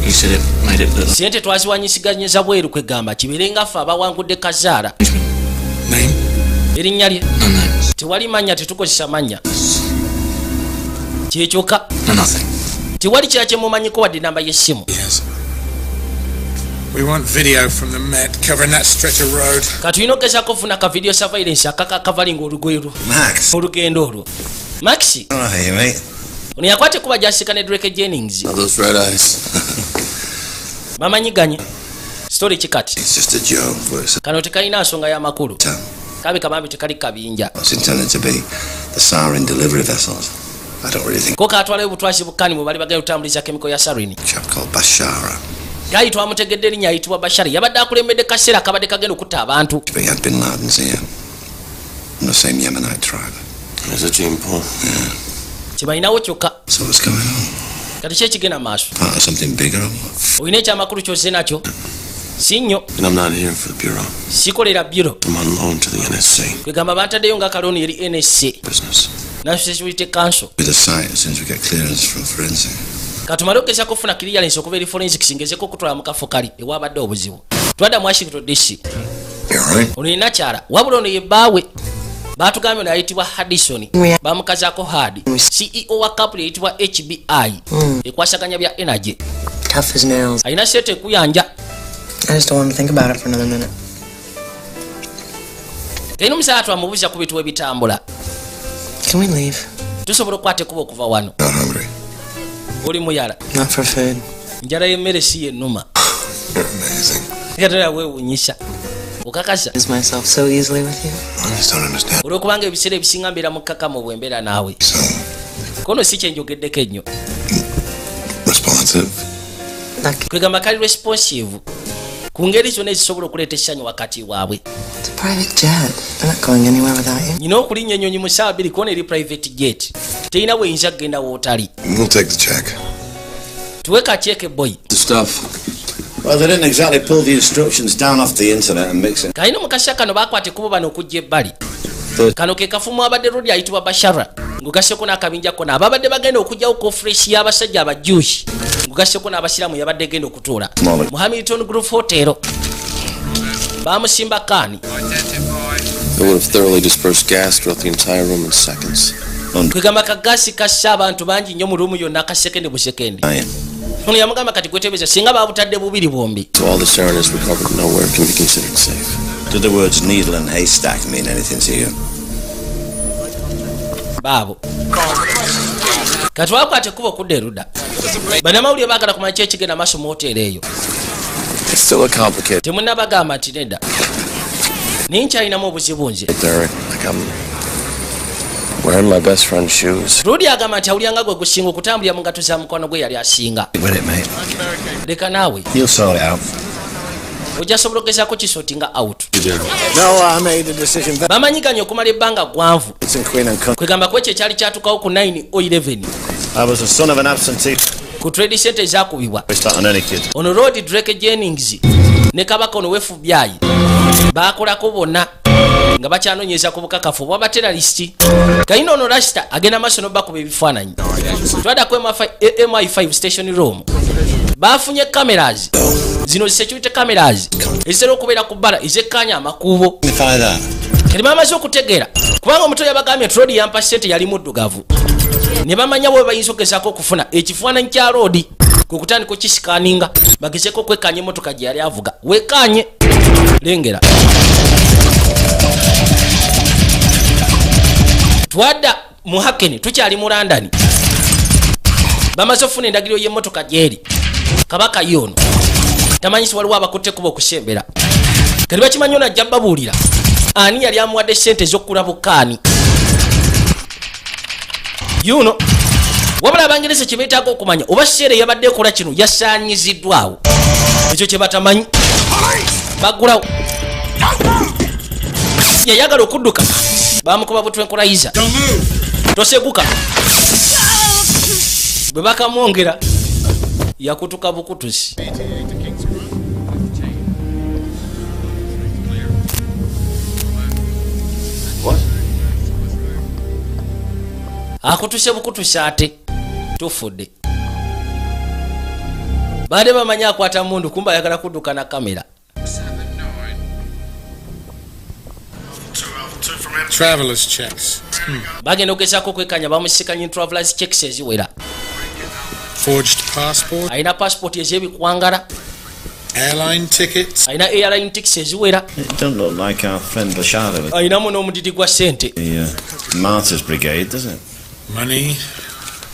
He said it made it look like Sente twaziwanyisiganyeza bweru kwegamba kibeerenga ffe abawangudde kazaala. Name? Erinnya lye no names. tewali mannya tetukozesa mannya. Kyekyokka No nothing. tewali kira kye mumanyiko wadde namba y'essimu. Yes. We want video from the Met covering that stretch of road. Katulina okugezaako okufuna ka video surveillance akakalinga olugendo Max. olwo. Maxi Oh, hey, mate. ono yakwata ekuba gy'asika ne Drake Jennings. Are those red eyes? Bamanyiganye story kikati It's just a joke. But kano tekalina nsonga y'amakulu it's kabe kabambi tekali kabinja intended to be the sarin delivery vessels. I don't really think ko katwalayo obutwazi bukkani mu bali bagenda kutambuliza kemiko ya sarin. a chap called Bashara. Gayi twamutegedde erinnya ayitibwa Bashari yabadde akulembedde kaseera kabadde kagenda okutta abantu. We had Bin Laden's here. From the same Yemenite tribe. There's a Jean Paul. kibalinawo kyokka. So what's going on? Kati ki ekigenda maaso? Part of something bigger or what? Olina ekyamakulu kyozze nakyo? Si nnyo. And I'm not here for the bureau. Sikolera bureau. I'm on loan to the NSC. Kwegamba bantaddeyo nga kalooni eri NSC. Business. National Security Council. With a site as soon as we get clearance from forensic. Katumale okugeza kufuna clearance okuva eri forensics ngezeko okutwala mu kafo kali ewabadde obuzibu. Twadda mu Washington DC. Ono yina kyala wabula ono ye bbaawe. Baatugambye ono ayitibwa Haddison. Bamukazaako Hadi. CEO wa company eyitibwa HBI. Ekwasaganya bya energy. Tough as nails. Ayina sente ekuyanja. I just don't want to think about it for another minute. Teyina omusaala twamubuuza ku bintu ebitambula. Can we leave? Tusobola okukwata ekkubo okuva wano. Not hungry. Oli muyala. Not for food. Njala y'emmere si yennuma. You're amazing. Yatera weewuunyisa. Okakasa. Is myself so easily with you? I just don't understand. Olwokubanga ebiseera ebisinga mbeera mu kkakamu bwe mbeera naawe. Kono si kye njogeddeko ennyo. Responsive. Kwegamba kali responsive. Ku ngeri zonna ezisobola okuleeta essanyu wakati waabwe. It's a private jet. I'm not going anywhere without you. Nyina okulinnya ennyonyi mu ssaawa bbiri koona eri private jet. Teyina weeyinza kugenda wootali. We'll take the check. Tuwe kacheeke boy. The stuff. Well, they didn't exactly pull the instructions down off the internet and mix it. Kalina mu kaseera kano baakwata ekkubo bano okujja ebbali. Kano ke kafumu abadde rodi ayitibwa Bashara. Ngugasseko n'akabinja kona ababadde bagenda okugyawo conference y'abasajja abajuushi. Ngugasseko n'abasiraamu yabadde genda okutuula mu Hamilton Group Hotel. Baamusimba kaani. They would have thoroughly dispersed gas throughout the entire room in seconds. Kwegamba kagaasi kassa abantu bangi nnyo mu ruumu yonna akasekendi busekendi. Ono yamugamba kati gwetebeza singa baabutadde bubiri bombi. So all the serenades recovered nowhere can be considered safe. Did the words needle and haystack mean anything to you? Baabo. Kati wakwata ekkubo okudda erudda. Bannamawulire baagala kumanya ki ekigenda maaso mu hoteeri eyo. It's still a complicated. Temunnabagamba nti nedda. Naye nkyalinamu obuzibu nze. Derek, like I'm wearing my best friend's shoes. Rudi agamba nti awulira nga gwe gusinga okutambulira mu ngato za mukwano gwe yali asinga. With it, mate. Leka naawe. You'll sort it out. Ojja sobola okugezaako kisotinga out. No, I made a decision. Bamanyiganye okumala ebbanga ggwanvu. It's in Queen and Country. Kwegamba ku ekyo ekyali kyatukawo ku 9/11. I was the son of an absentee. Ku trade center ezaakubibwa. We start on any kid. Ono Lord Drake Jennings ne kabaka ono FBI baakolako bonna nga bakyanoonyeza ku bukakafu bwa bateralisti. Kayino ono Rasta agenda maaso n'obakuba ebifaananyi. Twada ku MI5 station room. Baafunye cameras. Zino security cameras ezitera okubeera ku bbala ezekkaanya amakubo. Kati bamaze okutegeera kubanga omuto yabagambye Trodi yampa ssente yali muddugavu. Ne bamanya bwe bayinza okugezaako okufuna ekifaananyi kya Rodi kwe kutandika okisikaninga bagezeeko okwekkaanya emmotoka gye yali avuga. Weekkaanye lengera. Twadda mu Hackney tukyali mu London. Bamaze okufuna endagiro y'emmotoka gyeri. Kabaka yono tamanyisi waliwo abakutte kuba okusembera. Kati bakimanyi ono ajja babuulira ani yali amuwadde ssente ez'okugula bukaani. Yuno wabula abangereza kye beetaaga okumanya oba seera yabadde ekola kino yasaanyiziddwawo. Ekyo kye batamanyi bagulawo. Yayagala okudduka bamukuba butwe nkolayiza toseguka. Bwe bakamwongera yakutuka bukutusi. Akutuse bukutusi ate tufudde. Baade bamanya akwata mundu kumba ayagala kudduka na kamera. Travelers checks. Bagenda okugezaako okwekkaanya bamusikanye travelers checks eziwera. Forged passport. Ayina passport ez'ebikwangala. Airline tickets. Ayina airline tickets eziwera. It don't look like our friend Bashar. Ayinamu n'omudidi gwa ssente. The Martyrs Brigade, does it? Money.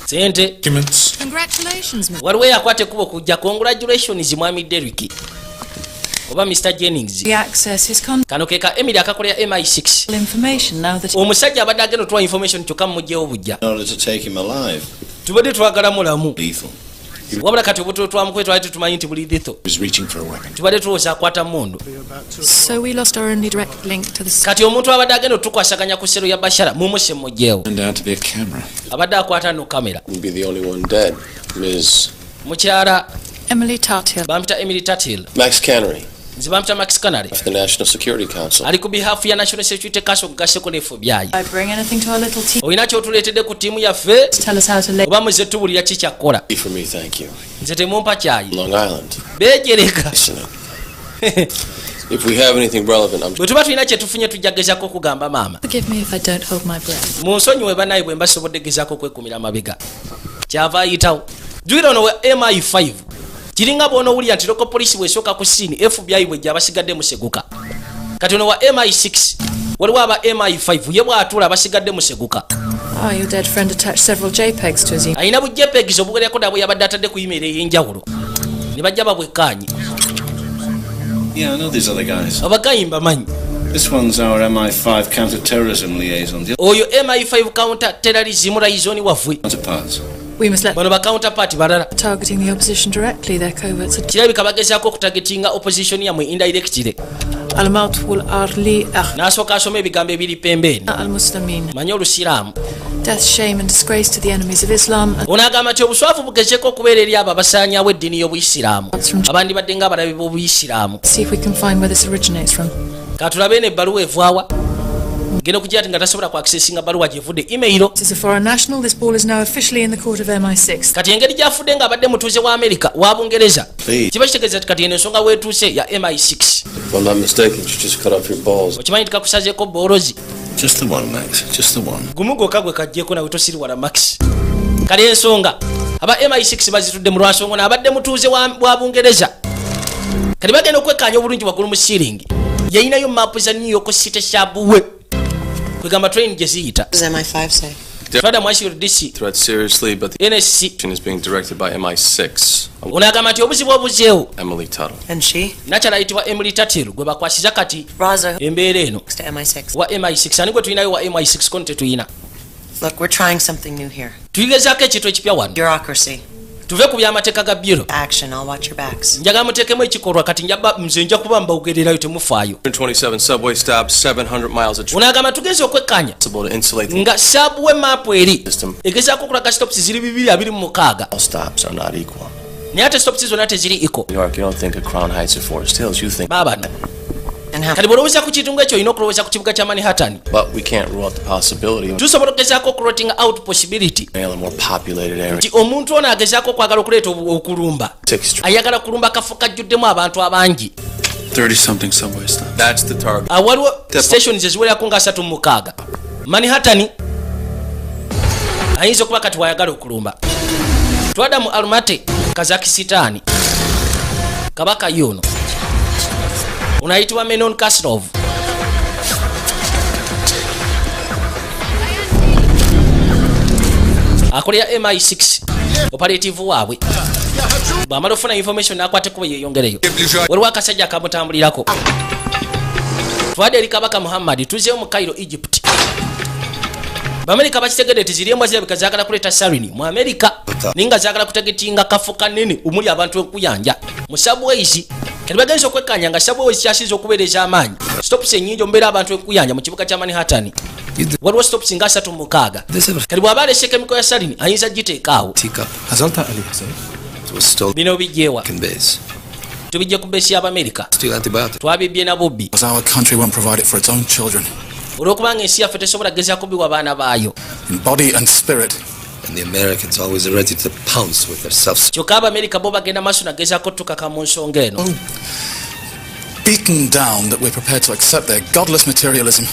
Sente. Documents. Congratulations, Mr. Waliwo yakwata ekkubo kujja. Congratulations mwami Derrick. Oba Mr. Jennings. The access his contact Kano ke ka Emily akakolera MI6. information now that Omusajja abadde agenda otwa information kyokka mujjewo bujja. In order to take him alive. Tubadde twagala mulamu. Lethal. wabula kati obuto twamukwe twali tumanyi nti buli litho was reaching for a weapon. tubadde tulowooza akwata mundu. So we lost our only direct link to the... kati omuntu abadde agenda otukwasaganya ku ssero ya bashara mumuse mujjeewo Turned out to be a camera. abadde akwata no kamera. You'd be the only one dead, Ms. mukyala Emily Tartill. bampita Emily Tatil, Max Cannery nze bampita Max Canary, of the National Security Council. ali ku behalf ya National Security Council okugaseko n'FBI. I bring anything to our little team. olina kyotuleetedde ku ttiimu yaffe Tell us how to lay... oba muze tuwulira ki kyakkola. For me, thank you. nze temumpa kyayi Long Island. beegereka. Listen, if we have anything relevant, I'm bwe tuba tulina kye tufunye tujja gezaako okugamba maama. Forgive me if I don't hold my breath. munsonyiwe banaye bwe mba sobodde gezaako okwekumira amabega. kyava ayitawo. jjukira ono we MI5 kiringa bw'onoowulira nti loko polisi bw'esooka ku siini FBI bw'ejja abasigadde museguka. kati ono wa MI6 waliwo aba MI5 ye bw'atuula abasigadde museguka. Oh, your dead friend attached several JPEGs to his email. alina bu JPEGs obugereko nabwe yabadde atadde ku email ey'enjawulo ne bajja babwekkaanyi. Yeah, I know these other guys. abagayi mbamanyi. This one's our MI5 counter-terrorism liaison. The oyo MI5 counter terrorism liaison waffe. counterparts. We must let... bano ba counterpart balala. Targeting the opposition directly, their coverts are... kirabika bagezaako okutagetinga opposition yamwe indirectly. Al-Mawt wal-Arli n'asooka asoma ebigambo ebiri pembeeni. al-Muslimin. manyi olusiraamu. Death, shame and disgrace to the enemies of Islam. ono agamba nti obuswavu bugezeeko okubeera eri abo abasaanyaawo eddiini y'obuyisiraamu abandi badde nga abalabi b'obuyisiraamu. See if we can find where this originates from. katulabe n'ebbaluwa evaawa. genda okugira ati nga tasobola kwakisesinga baluwa gyevudde emailo. As a foreign national, this ball is now officially in the court of MI6. kati engeri gyafudde ng'abadde mutuuze wa Amerika wa Bungereza kiba kitegeeza ti kati eno ensonga weetuuse ya MI6. If I'm not mistaken, you just cut off your balls. okimanyi nti kakusazeeko boolozi. Just the one, Max. Just the one. gumu gwokka gwe kaggyeko nawe tosiriwala max. kale ensonga aba MI6 bazitudde mu lwansonga n'abadde mutuuze wa Bungereza. kati bagenda okwekkaanya obulungi waggulu mu siringi. yayinayo maapu za New York City shabuwe kwegamba train gye ziyita. What does MI5 say? Florida Mwashiro DC Threat seriously, but the NSC action is being directed by MI6. ono agamba nti obuzibu obuzeewo. Emily Tuttle. And she? nakyala ayitibwa Emily Tatil gwe bakwasiza kati Raza. embeera eno To MI6. wa MI6 ani gwe tulinayo wa MI6 kono tetuyina. Look, we're trying something new here. tuyigezaako ekintu ekipya wano Bureaucracy. tuve ku byamateeka ga biro. Action. I'll watch your backs. njagala muteekemu ekikolwa kati nze nja kuba mbawugererayo temufaayo. 127 subway stops, 700 miles of ono agamba tugenze okwekkaanya to insulate the nga sabuwe maapu eri system. egezaako okulaga stops ziri 226 All stops are not equal. naye ate stops zonna teziri iko. New York, you don't think of Crown Heights or Forest Hills, you think. baabano And how... kati bw'olowooza ku kitundu ekyo olina okulowooza ku kibuga kya Manhattan. But we can't rule out the possibility of tusobola okugezaako okurooting out possibility a more populated area. nti omuntu ono agezaako okwagala okuleeta okulumba. 6th Street. ayagala kulumba kafo kajjuddemu abantu abangi. 30-something subway stops. That's the target. waliwo stations eziwererako nga 36 Manhattan ayinza okuba kati wayagala okulumba. twada mu Almaty Kazakisitani kabaka yono ono ayitibwa Menon Kasrov. akolera MI6 operative waabwe bw'amala ofuna information n'akwata kuba yeeyongereyo. waliwo akasajja akamutambulirako. twadde eri kabaka Muhammad tuzeeyo mu Cairo Egypt. b'Amerika bakitegedde nti ziri embwa zirabika zaagala kuleeta sarini mu Amerika naye nga zaagala kutegetinga kafo kanene omuli abantu enkuyanja mu subways. kati bagenza okwekkaanya nga subways kyasinze okubeera ez'amaanyi. stops ennyingi omubeera abantu enkuyanja mu kibuga kya Manhattan. waliwo stops nga 36. kati bw'aba alese kemiko ya sarini ayinza giteekaawo. bino bijjeewa tubijje ku beesi y'Abamerika. twabibbye na bubbi olw'okubanga ensi yaffe tesobola gezaako biwa baana baayo. And the Americans always are ready to pounce with their self. kyokka Abamerika bo bagenda maaso nagezaako tukaka mu nsonga eno. Beaten down that we're prepared to accept their godless materialism.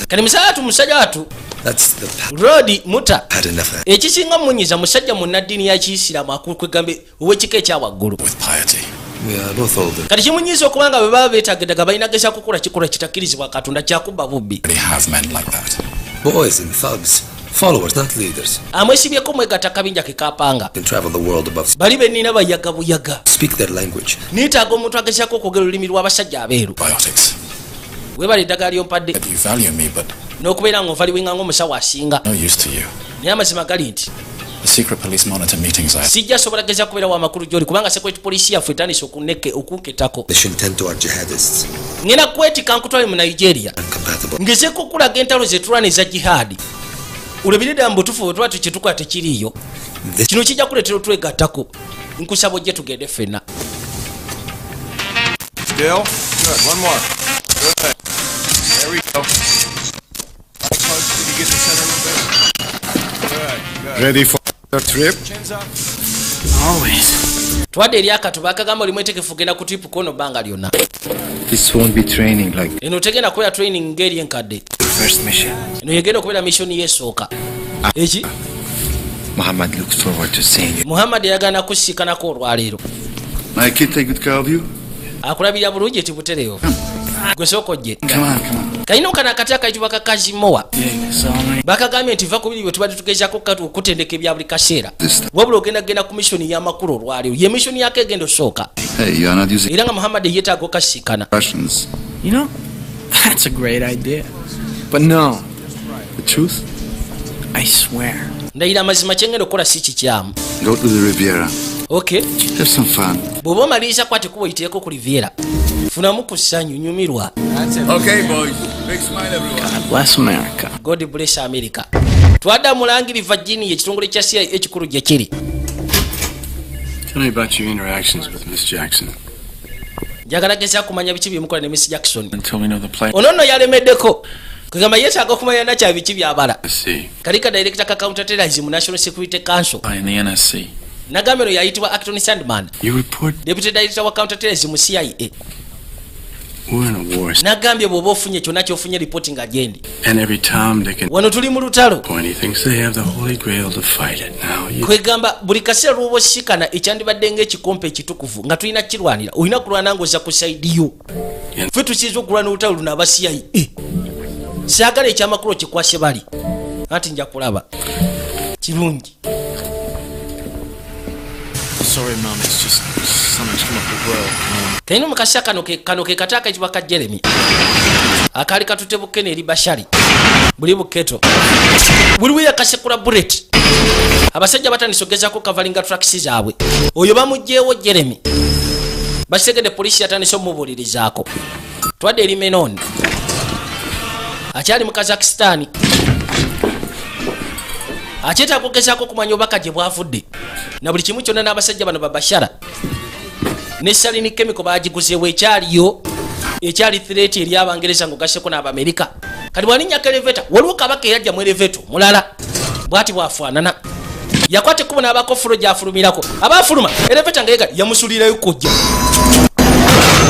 kati musajja watu That's the path. Rodi muta Had enough of that. ekisinga munyiza musajja munnaddiini ya Kiyisiraamu akwegambe ow'ekika ekyawaggulu. With piety. We are both older. kati kimunyiza okubanga bwe baba beetageddaga balina gezaako kukola kikolwa kitakkirizibwa Katonda kyakubba bubbi. We have men like that. Boys and thugs. Followers, not leaders. amwesibyeko mwegatta kabinja ke kapanga. Can travel the world above. bali bennina bayaga buyaga. Speak their language. niitaaga omuntu agezaako okwogera olulimi lw'abasajja abeeru. Biotics. weebala eddagala lyompadde You value me, but n'okubeera ng'onvaliwinga ng'omusawo asinga. no use to you. naye amazima gali nti The secret police monitor meetings I sijja sobola geza kubeera wa makulu gyoli kubanga secret police yaffe etandise okunketako ngenda kwetika nkutwale mu Nigeria ngezeeko okulaga entalo zetulwana eza jihadi olabirira mu butuufu bwe tuba kyetukola tekiriiyo kino kijja kuleetera otwegattako nkusaba ojje tugende ffenna. Still? Good. One more. Good. There we go. Close. Did you get the center a little bit? Good. Ready for the trip? Chins up. Always. Twadde eri akatu bakagamba oli mwetegefu genda ku trip kono bbanga lyonna. This won't be training like eno tegenda kubeera training ngeri enkadde. First mission. eno yegenda okubeera mission y'esooka. Eki? Muhammad looks forward to seeing you. Muhammad yagana kusiikanako olwaleero. My kid take good care of you? Akulabirira bulungi eti butereewo. Gwe sooka ojje. Come on. Kalina kana akati akayitibwa kakazimowa. Bakagambye nti va ku biri bwe tubadde tugezaako okutendeka ebya buli kaseera. Wabula ogenda ku mission y'amakulu olwaleero. Ye mission yako egenda osooka. Hey, you're not using era nga Muhammad yeetaaga okasiikana. Russians. You know, that's a great idea. But no. The truth? I swear. Ndayira amazima kyengenda okukola si kikyamu. Go to the Riviera. Okay. Have some fun. Bw'oba omaliriza kwate kuba oyiteeko ku Riviera. Funamu ku ssanyu nyumirwa. Okay, boys. Big smile everyone. God bless America. God bless America. Twadda mulangiri Virginia ekitongole kya CIA ekikulu gye kiri. Tell me about your interactions with Miss Jackson. Njagala gezaako kumanya biki byemukola ne Miss Jackson. Until we know the plan. Ono nno yalemeddeko. Kugamba yeetaaga okumanya nakya biki byabala. I see. Kalika director ka counterterrorism mu National Security Council. In the NSC. Nagambye ono yayitibwa Acton Sandman. You report. Deputy director wa counterterrorism mu CIA. We're in a war. Nagambye bw'oba ofunye kyonna ky'ofunye reporting agendi. And every time they can. Wano tuli mu lutalo. He thinks they have the holy grail to fight it now. Kwegamba buli kaseera lw'oba osikana ekyandibadde ng'ekikompe ekitukuvu nga tulina kirwanira olina kulwana ng'ozza ku saidi yo. Ffe tusinza okulwana olutalo luno aba CIA. Saagala ekyamakulu kikwase bali. Anti nja kulaba. Kirungi. Sorry, Mom, it's just something's come up the world. Kaino mukasha kano ke kataka ekibwa ka Jeremy. Akali katute bukene eri Bashari. Buli buketo. Buli wiya kasekula bullet. Abasajja batanisogezako kavalinga trucks zaabwe. Oyo bamugyewo Jeremy. Basegede polisi ataniso mubulirizaako. Twadde eri Menon. Akyali mu Kazakhstan. Acheta kugezaako kumanya obaka gye bwavudde. Na buli kimu kyonna n'abasajja bano babashara. Ne Salini Chemical bagiguzeewo ekyali threat eri Abangereza ng'ogasseko n'Abamerika. Kati bw'alinnyako elevator, waliwo kabaka eyajja mu elevator mulala. Bw'ati bw'afaanana. Yakwata ekkubo n'abakofulo gy'afulumirako. Abaafuluma, elevator nga yegali yamusulirayo kojja.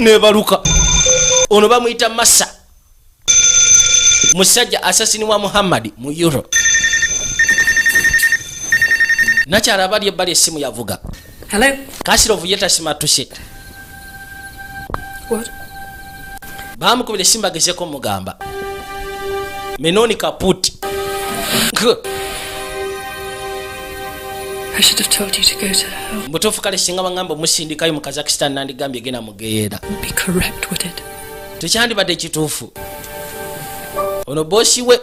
Nebaluka. Ono bamuyita Massa. Musajja assassin wa Muhammad mu Euro. Nakyala abali ebbali essimu yavuga. Hello? Kasirov yetasimatuse. What? Bamukubira essimu bagezeeko mugamba. Menoni kaput. I should have told you to go to hell. Mutuufu kale singa bangamba omusindikayo mu Kazakhstan nandigambye genda mugeera. Be correct, would it? Tekyandibadde kituufu. Ono boosi we.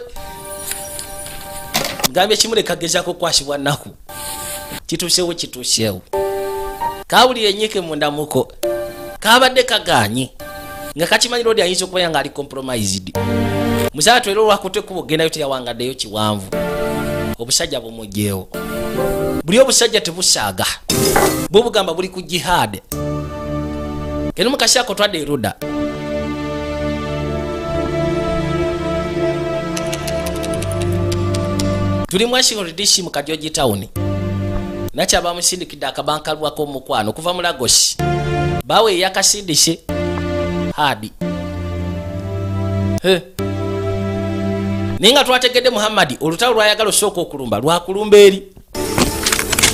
Ngambye kimuleka gezaako kwasibwa nnaku. Kituuseewo. Kaawulire ennyike munda muko. Kaabadde kagaanye. Nga kakimanyira odi ayinza okuba nga ali compromised. Musaala twera olwakutwe kuba ogendayo teyawangaddeyo kiwanvu. Obusajja bumugyewo. Buli obusajja tebusaaga. Bwe bugamba buli ku jihad. Keno mukasi ako twadde eruda. Tuli mu Washington DC mu Kajoji Town. Nacha bamusindikidde akabankalwako omukwano kuva mu Lagos. Bawe yakasindise hadi. Ninga twategedde Muhammad olutalo lwayagala osooka okulumba lwakulumba eri.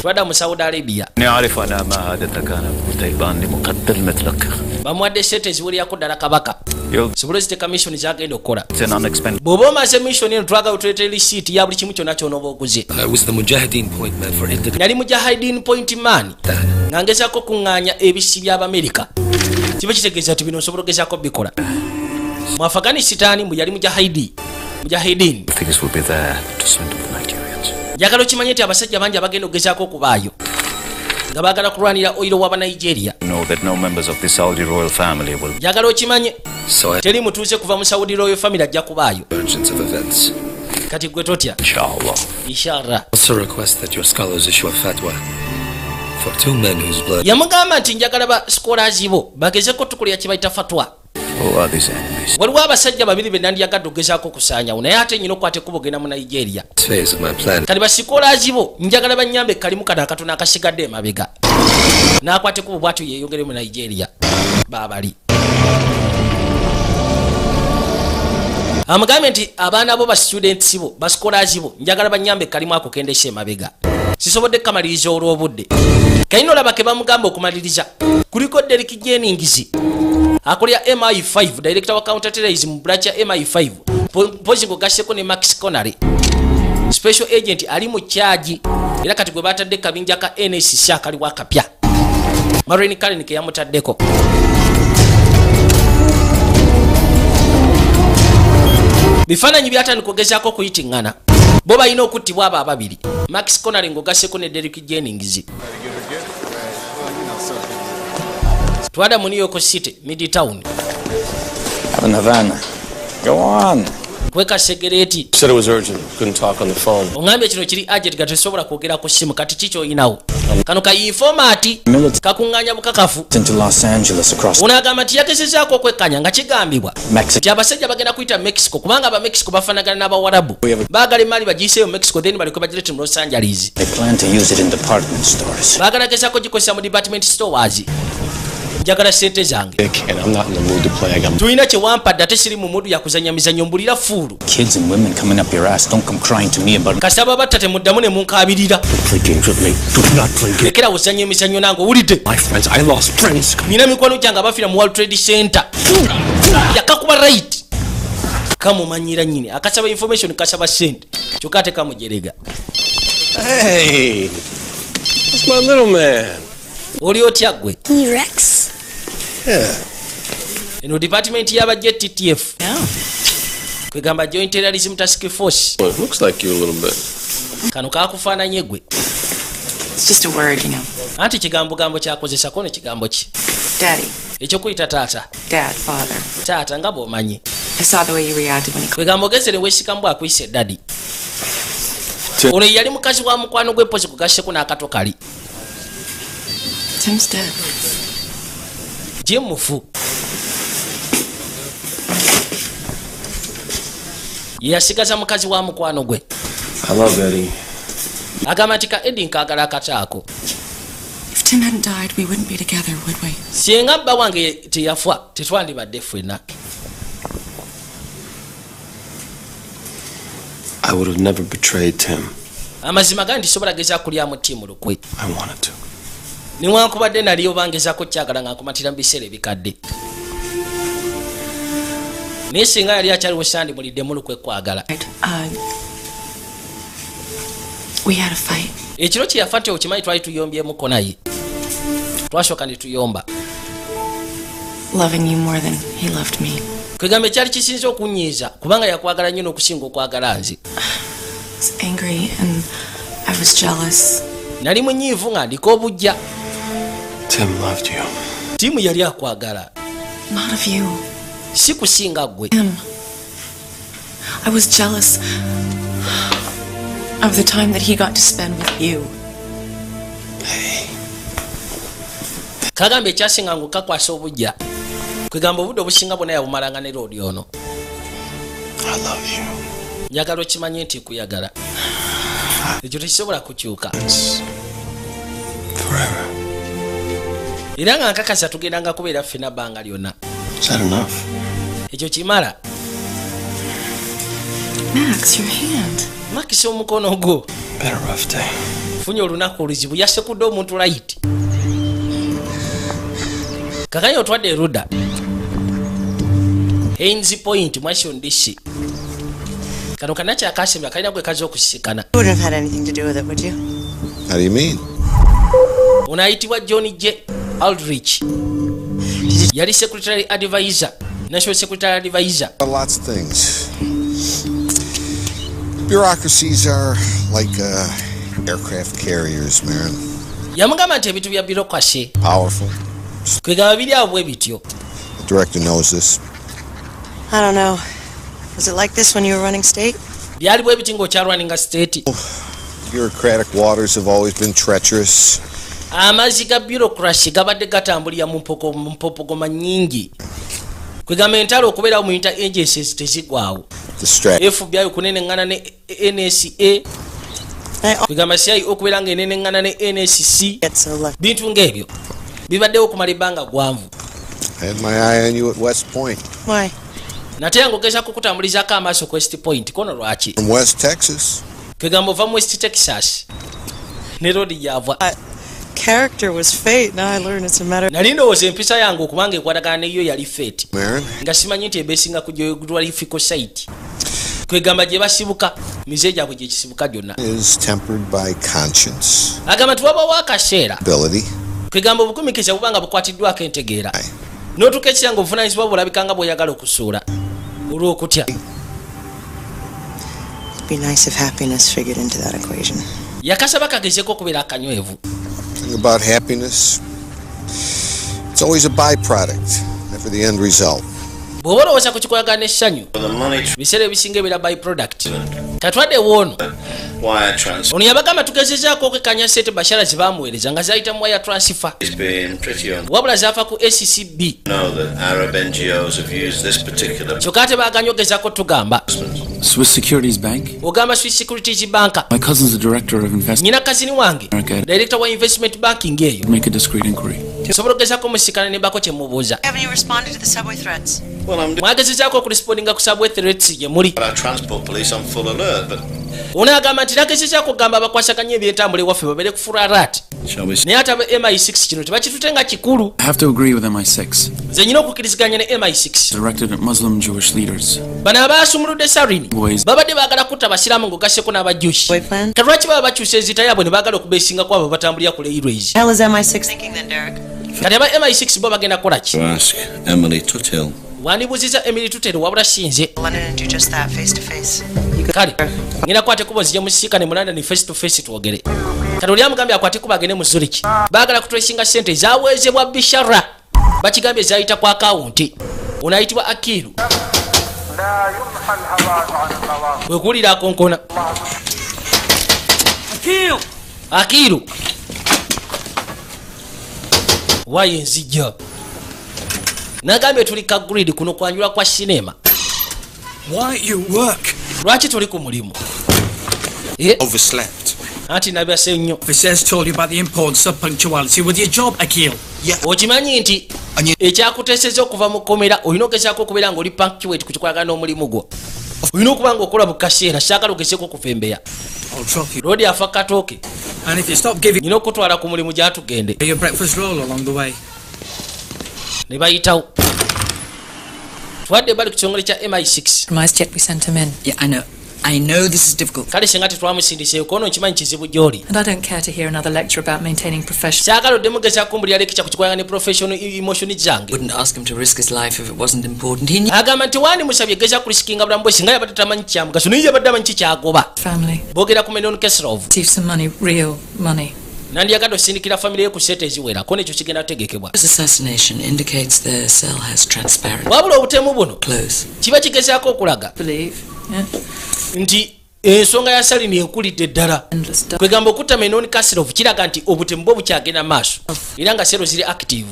Twada mu Saudi Arabia. نعرف أنا ما هذا كان كتيبان لمقتل مثلك. Bamwadde sente ziwulirako ddala kabaka. Sobola ziteeka mission zagenda okukola. It's an unexpended. Bw'oba omaze mission eno twaga utuleetera receipt ya buli kimu kyonna ky'onooba oguze. I was the Mujahideen point man for Yali Mujahideen point man. Nga ngezaako kuŋŋaanya ebisi by'Abamerika. Kiba kitegeeza nti bino osobola ogezaako bikola. Mu Afghanistan mbu yali Mujahideen. Things will be there to swindle the Nigerians. njagala okimanye nti abasajja bangi abagenda okugezaako okubaayo nga baagala kulwanira oyiro w'aba Nigeria. Know that no members of the Saudi royal family will. Njagala okimanye teri mutuuze kuva mu Saudi royal family ajja kubaayo. Kati gwe totya. Inshallah. Also request that your scholars issue a fatwa for 2 men whose blood. Yamugamba nti njagala ba scholars bo bagezeko tukulya kibayita fatwa. Waliwo abasajja babiri be nandyagadde okugezaako okusaanyawo naye ate nyina okwate kubo genda mu Nigeria. Kati basikolazi bo njagala bannyambe kalimu kano akatono akasigadde emabega n'akwate kubo bwatyo yeeyongere mu Nigeria baabali. Amugambe nti abaana bo ba students bo ba scholars bo njagala bannyambe kalimu ako kendese emabega. Sisobodde kamaliriza olw'obudde. Kayino olaba ke bamugamba okumaliriza kuliko Derek Jennings akulya MI5 director wa counterterrorism branch ya MI5 pozi ngogaseko ne Max Connery special agent ali mu charge era kati gwe batadde kabinja ka NSC akali wakapya Marine Karen ke yamutaddeko. Bifaananyi byatandika okugezaako kuyitingana bo balina okuttibwa abo ababiri Max Connery ngogaseko ne Derek Jennings. Twada mu New York City, Midtown. In Havana. Go on. Kweka segereti. Said it was urgent. Couldn't talk on the phone. Ongambe kino kiri agent gatesobola kwogera ku simu kati kicho inawo. Kano ka informati kakunganya bukakafu. Into Los Angeles across. Unagamba ti yakesezaako okwekanya nga kigambibwa. Ti abasajja bagenda kuyita Mexico kubanga aba Mexico bafanagana n'Abawarabu. Baagala emali bagiseeyo Mexico then baliko bagirete mu Los Angeles. They plan to use it in department stores. Baagala gezaako gikozesa mu department stores. Njagala sente zange. I'm not in the mood to play. Tulina kye wampadde ate siri mu mudu yakuzanya mizanyo mbulira fuulu. Kids and women coming up your ass. Don't come crying to me about. Kasaba batta temuddamu ne munkaabirira. Play games with me. Do not play games. Lekera wuzanya emizanyo nange owulidde. My friends, I lost friends. Nina mikwano gyange abafiira mu World Trade Center. Yakakuba right. Kamumanyira nyini akasaba information kasaba sente. Kyokka ate kamujerega. Hey. That's my little man. Oli otya gwe? Rex. Yeah. Eno department y'aba JTF. Kwegamba Joint Terrorism Task Force. Well, it looks like you a little bit. Kano kakufaananye gwe. It's just a word, you know. Anti kigambo gambo kyakozesa kono kigambo ki? Daddy. Ekyo kuyita taata. Dad, father. Taata nga bw'omanyi. I saw the way you reacted when he called. Kwegamba ogezere weesikambu akwise daddy. Ono yali mukazi wa mukwano gwe pozi kugasseko n'akato kali. Tim's dead. Jim mufu. Yasigaza mukazi wa mukwano gwe. I love Eddie. Agamba nti ka Eddie nkaagala akataako. If Tim hadn't died, we wouldn't be together, would we? Singa bba wange teyafa tetwandibadde ffenna. I would have never betrayed Tim. Amazima gandi sobola geza kulyamu ttiimu lukwe. I wanted to. Niwankubadde nali obangezaako kyagala nga nkumatira mu biseera ebikadde. Naye singa yali akyaliwo sandimulidde lukwe kwagala. We had a fight. Ekiro kye yafa nti okimanyi twali tuyombyemukko naye. Twasooka ne tuyomba. Loving you more than he loved me. Kwegamba ekyali kisinze okunyiiza kubanga yakwagala nnyo n'okusinga okwagala nze. I was angry and I was jealous. Nali munyiivu nga ndiko obujja. Tim loved you. Timu yali akwagala. Not of you. Si kusinga gwe. I was jealous of the time that he got to spend with you. Hey. Kagamba ekyasinga ngu kakwasa obujja. Kwegamba obudde obusinga bwonna yabumalanga ne loodi ono. I love you. Njagala okimanye nti kuyagala. Ekyo tekisobola kukyuka. Forever. Era nga nkakasa tugendanga kubeera ffena bbanga lyonna. Is that enough? Ekyo kimala. Max, your hand. Max omukono gwo. Been a rough day. Funye olunaku oluzibu yasekudde omuntu right. Kakanya otwadde eruda. Haynes Point Washington DC. Kano kanacha akasembya kalina gwe kazo okusikana. You wouldn't have had anything to do with it, would you? How do you mean? Unaitibwa John J. Aldrich. Yali secretary advisor. National secretary advisor. Lots of things. Bureaucracies are like aircraft carriers, man. Yamugamba nti ebintu bya bureaucracy Powerful. kwegamba biri awo ebityo. The director knows this. I don't know. Was it like this when you were running state? Byali bwe biti ng'okyalwaninga state. Bureaucratic waters have always been treacherous. Amazzi ga bureaucracy gabadde gatambulira mu mpopogoma nnyingi. Kwegamba entalo okubeerawo mu inter agencies tezigwawo. FBI okunenengana ne NSA. Kwegamba CIA okubeera ng'enenengana ne NSC. Bintu ng'ebyo bibaddewo okumala ebbanga gwanvu. I had my eye on you at West Point. Why? Nate ngogeza kukutambulizako amaaso ku West Point kono lwaki? From West Texas. Kwegamba ova mu West Texas ne road yavwa. Character was fate. Now I learn it's a matter. Nali ndowooza empisa yange okubanga ekwatagana neyo yali fate. Marin. Nga simanyi nti ebeesinga ku geographical site. Kwegamba gye basibuka mize gyabwe gye kisibuka gyonna. Is tempered by conscience. Agamba tuwabawo akaseera. Ability. Kwegamba obugumikiza bubanga bukwatiddwako entegeera. N'otuuka ekiranga obuvunaanyizibwa bw'olabika nga bw'oyagala okusuula olw'okutya. It'd be nice if happiness figured into that equation. Yakasaba kagezeko okubeera akanywevu. Thing about happiness, it's always a byproduct, never the end result. Bw'oba olowooza ku kikolagana n'essanyu biseera ebisinga ebeera byproduct. Katwadde woono ono yabagamba tugezezaako okwekanya sente bashara ze baamuweereza nga zayita mu waya transfer wabula zaafa ku ACCB kyokka ate baaganya ogezaako tugamba Swiss Securities Bank. ogamba Swiss Securities Bank. My cousin's the director of investment. Nyina kazini wange director wa investment banking eyo. Make a discreet inquiry. Sobola ogezaako musikana ne mbako kye mubuuza. Haven't you responded to the subway threats? Mwagezezaako okurespondinga ku subway threats gye muli. Transport police on full alert, but Ono agamba nti nagezezaako okugamba abakwasaganya ebyentambula ewaffe babeere kufula alert. Naye ate MI6 kino tebakitute nga kikulu. I have to agree with MI6. Nze nyina okukkiriziganya ne MI6. Directed at Muslim Jewish leaders. Bano abaasumuludde Sarini babadde baagala kutta abasiraamu ng'ogasseko n'abajushi. Kalwaki baba bakyusa ezita yaabwe ne baagala okubeesinga abo batambulira ku railways. Hell is MI6 thinking then, Derek? Kati aba MI6 bo bagenda kukola ki? to ask Emily Tuthill. Wandibuuziza Emily Tuthill wabula si nze. London and do just that face to face. Kale ngenda kwate kubo nzija musisikane mu London face to face twogere. Kati oli amugambye akwate kuba agende mu Zurich. Baagala kutracinga ssente ezaaweezebwa Bishara. Bakigambye ezayita ku akawunti. Ono ayitibwa Akiru. Bwe kuwulira akonkona. Akiru. Waye nzija. Nagambye tuli ka grid kuno kwanjula kwa sinema. Why you work? Lwaki tuli ku mulimu? Overslept. Anti nabase nnyo. Officers told you about the importance of punctuality with your job, Akil. Yeah. Okimanyi nti ekyakuteeseza okuva mu kkomera olina ogezaako okubeera ng'oli punctuate ku kikolagana n'omulimu gwo. Olina okuba ng'okola bukaseera saagala ogezeeko okufembeya. Loodi afa katooke. And if you stop giving nina okutwala ku mulimu gy'atugende. your breakfast roll along the way. Ne bayitawo. Twadde bali ku kitongole kya MI6. Yet we sent him in. Yeah, I know this is difficult. Kale singa tetwamusindiseeyo kono nkimanyi kizibu gy'oli. And I don't care to hear another lecture about maintaining professional. Saagala odde mugezaako kumbulira lekicya ku kikolagana ne professional emotion zange. Wouldn't ask him to risk his life if it wasn't important. He knew. Agamba nti wandi musabye geza kurisikinga bulamu bwe singa yabadde tamanyi kyamugaso naye yabadde amanyi kikyagoba. Family. Boogera ku Menon Kesrov. Receive some money, real money. Nandiyagala osindikira family ye ku sente eziwerako nekyo kigenda kutegekebwa. This assassination indicates the cell has transparent. Wabula obutemu buno Close. kiba kigezaako okulaga Believe. Yeah. nti ensonga ya Salini enkulidde ddala. Kwegamba okutta Menon Kasirov kiraga nti obutemu bwo bukyagenda maaso era nga sero ziri active.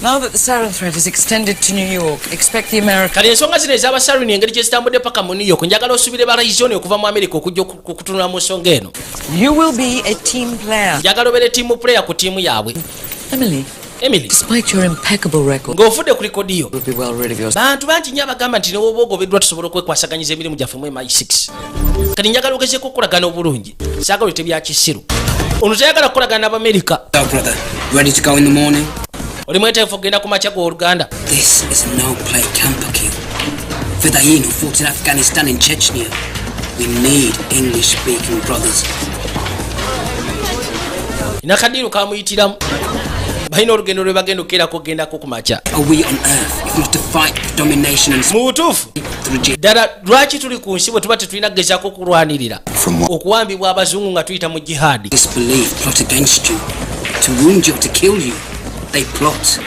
Now that the sarin threat is extended to New York, expect the American. Kale ensonga zino ez'aba Salini engeri gye zitambudde paka mu New York njagala osubire balayizoni okuva mu America okujja okutunula mu nsonga eno. You will be a team player. Njagala obeere team player ku tiimu yaabwe. Emily. Despite your impeccable record, ng'ofudde ku likodiyo will be well rid of yours. bantu bangi nnyo abagamba nti newoba ogobeddwa tusobola okwekwasaganyiza emirimu gyaffe mu MI6. Kati njagala ogezeeko okukolagana obulungi saagala ote bya kisiru. Ono tayagala kukolagana n'Abamerika. Brother, ready to go in the morning? Oli mweteefu okugenda ku makya g'Oluganda. This is a no-play camper kill. Fedayeen who fought in Afghanistan and Chechnya. We need English-speaking brothers. Nakadiru kamuyitiramu. balina olugendo lwe bagenda okugerako kugendako ku makya. Are we on Earth if not to fight for domination and mu butuufu ddala lwaki tuli ku nsi bwe tuba tetulina kugezaako kulwanirira okuwambibwa abazungu nga tuyita mu jihadi? disbelief plot against you, to wound you, to kill you. They plot,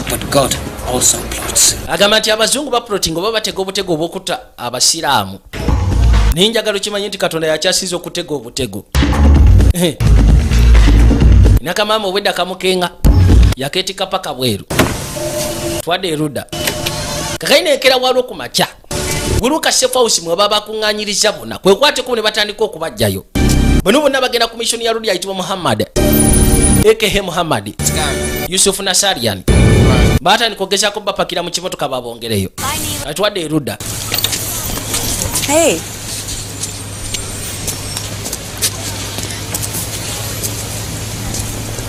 but God also plots. agamba nti abazungu baplotinga oba batega obutego obw'okutta abasiraamu. naye njagala okimanyi nti katonda yakyasiza okutega obutego. nakamaama obwedda kamukenga yakeetika paka bweru twadde erudda kakainekera waliwo ku makya guluka safe house mwe baba bakuŋŋaanyiriza bonna kwe kwateko ne batandika okubajjayo. bano bonna bagenda ku mission ya rudi ayitibwa Muhammad aka Muhammad Yusuf Nasarian batandika okugezaako bapakira mu kimotoka babongereyo atwadde erudda. Hey.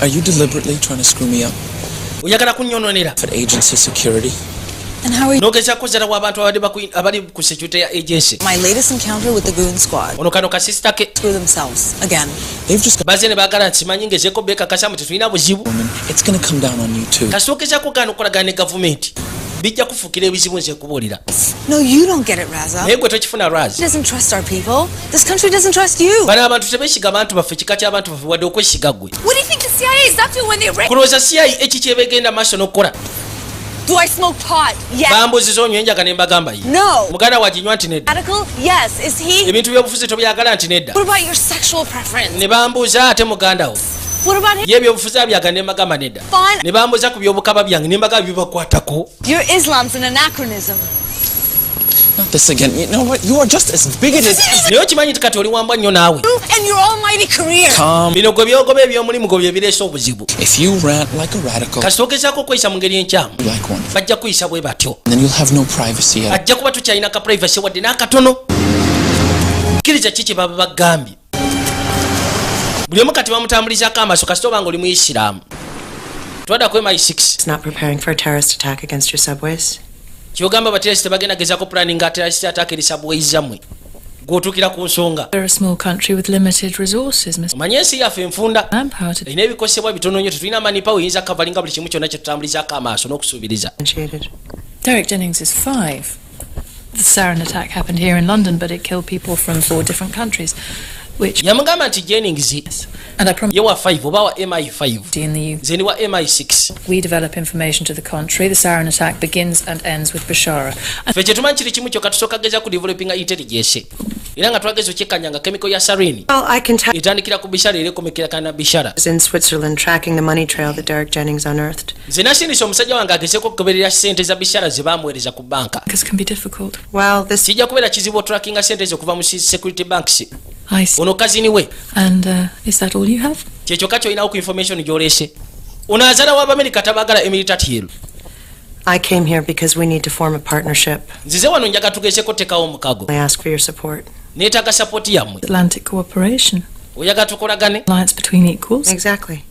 Are you deliberately trying to screw me up? oyagala kunnyononera For agency security? And how are you? nogezaako zalawo abantu abali ku security ya agency. My latest encounter with the goon squad. ono kano kasisita ke Screw themselves again. They've just got... baze ne baagala nti simanyi ngezeeko beekakasamu tetulina buzibu. It's gonna come down on you too. kasoogezaako gaana okolagana ne gavumenti bijja kufuukira ebizibu nze kubuulira. No, you don't get it, Raza. naye gwe tokifuna Raz. He doesn't trust our people. This country doesn't trust you. bano abantu tebeesiga bantu baffe kika ky'abantu baffe wadde okwesiga gwe. What do you think the CIA is up to when they raid? kulowooza CIA ekikyebegenda maaso n'okukola. Do I smoke pot? Yes. bambuziza onywa enjaga ne mbagamba ye. No. muganda waginywa nti nedda. Radical? Yes. Is he? ebintu by'obufuzi tobyagala nti nedda. What about your sexual preference? ne bambuuza ate muganda wo. What about him? ye ebyobufuzi abyagala ne mbagamba nedda. Fine. ne bambuuza ku by'obukaba byange ne mbagamba bibakwatako. Your Islam's an anachronism. Not this again. You know what? You are just as bigoted as... naye okimanyi nti kati oli wambwa nnyo naawe. You and your almighty career. Calm. bino gwe byogoba eby'omulimu gwe bye bireesa obuzibu. If you rant like a radical, kasita ogezaako okweyisa mu ngeri enkyamu like one, bajja kuyisa bwe batyo. then you'll have no privacy at ajja kuba tukyalina ka privacy wadde n'akatono. kkiriza ki kye baba bagambye. buli omu kati bamutambulizaako amaaso kasita obanga oli muisiraamu. twadda ku MI6. It's not preparing for a terrorist attack against your subways. kyogamba abaterasite bagenda gezaako planning terrorist attack eri subways zammwe gw'otuukira ku nsonga. We're a small country with limited resources, Mr. omanye ensi yaffe enfunda Manpower. erina ebikosebwa bitono nnyo tetulina manipawo eyinza kavalinga buli kimu kyonna kye tutambulizaako amaaso n'okusuubiriza. Derek Jennings is 5. The sarin attack happened here in London, but it killed people from 4 different countries. Which yamugamba nti Jennings and I promise ye wa 5 oba wa MI5 in the nze ndi wa MI6. we develop information to the contrary. The sarin attack begins and ends with Bashara. ffe kye tumanyi kiri kimu kyokka tusooka geza ku developinga intelligence era nga twageza okyekkanyanga chemical ya sarin Well, I can tell etandikira ku Bishara era ekomekera na Bishara. in Switzerland tracking the money trail that Derek Jennings unearthed. nze nasindisa omusajja wange agezeeko okugoberera ssente za Bishara ze baamuweereza ku banka. This can be difficult. Well, this kijja kubeera kizibu otrackinga ssente ze okuva mu security banks. I see. ono kazini we And is that all you have? kyekyoka kyolinawo ku information gy'oleese. ono azaala w'Abamerika tabagala Emirates Hill. I came here because we need to form a partnership. nzize wano njaga tugezeeko tekawo omukago. I ask for your support. neetaaga sapoti yammwe. Atlantic cooperation. oyagala tukolagane. Alliance between equals. Exactly.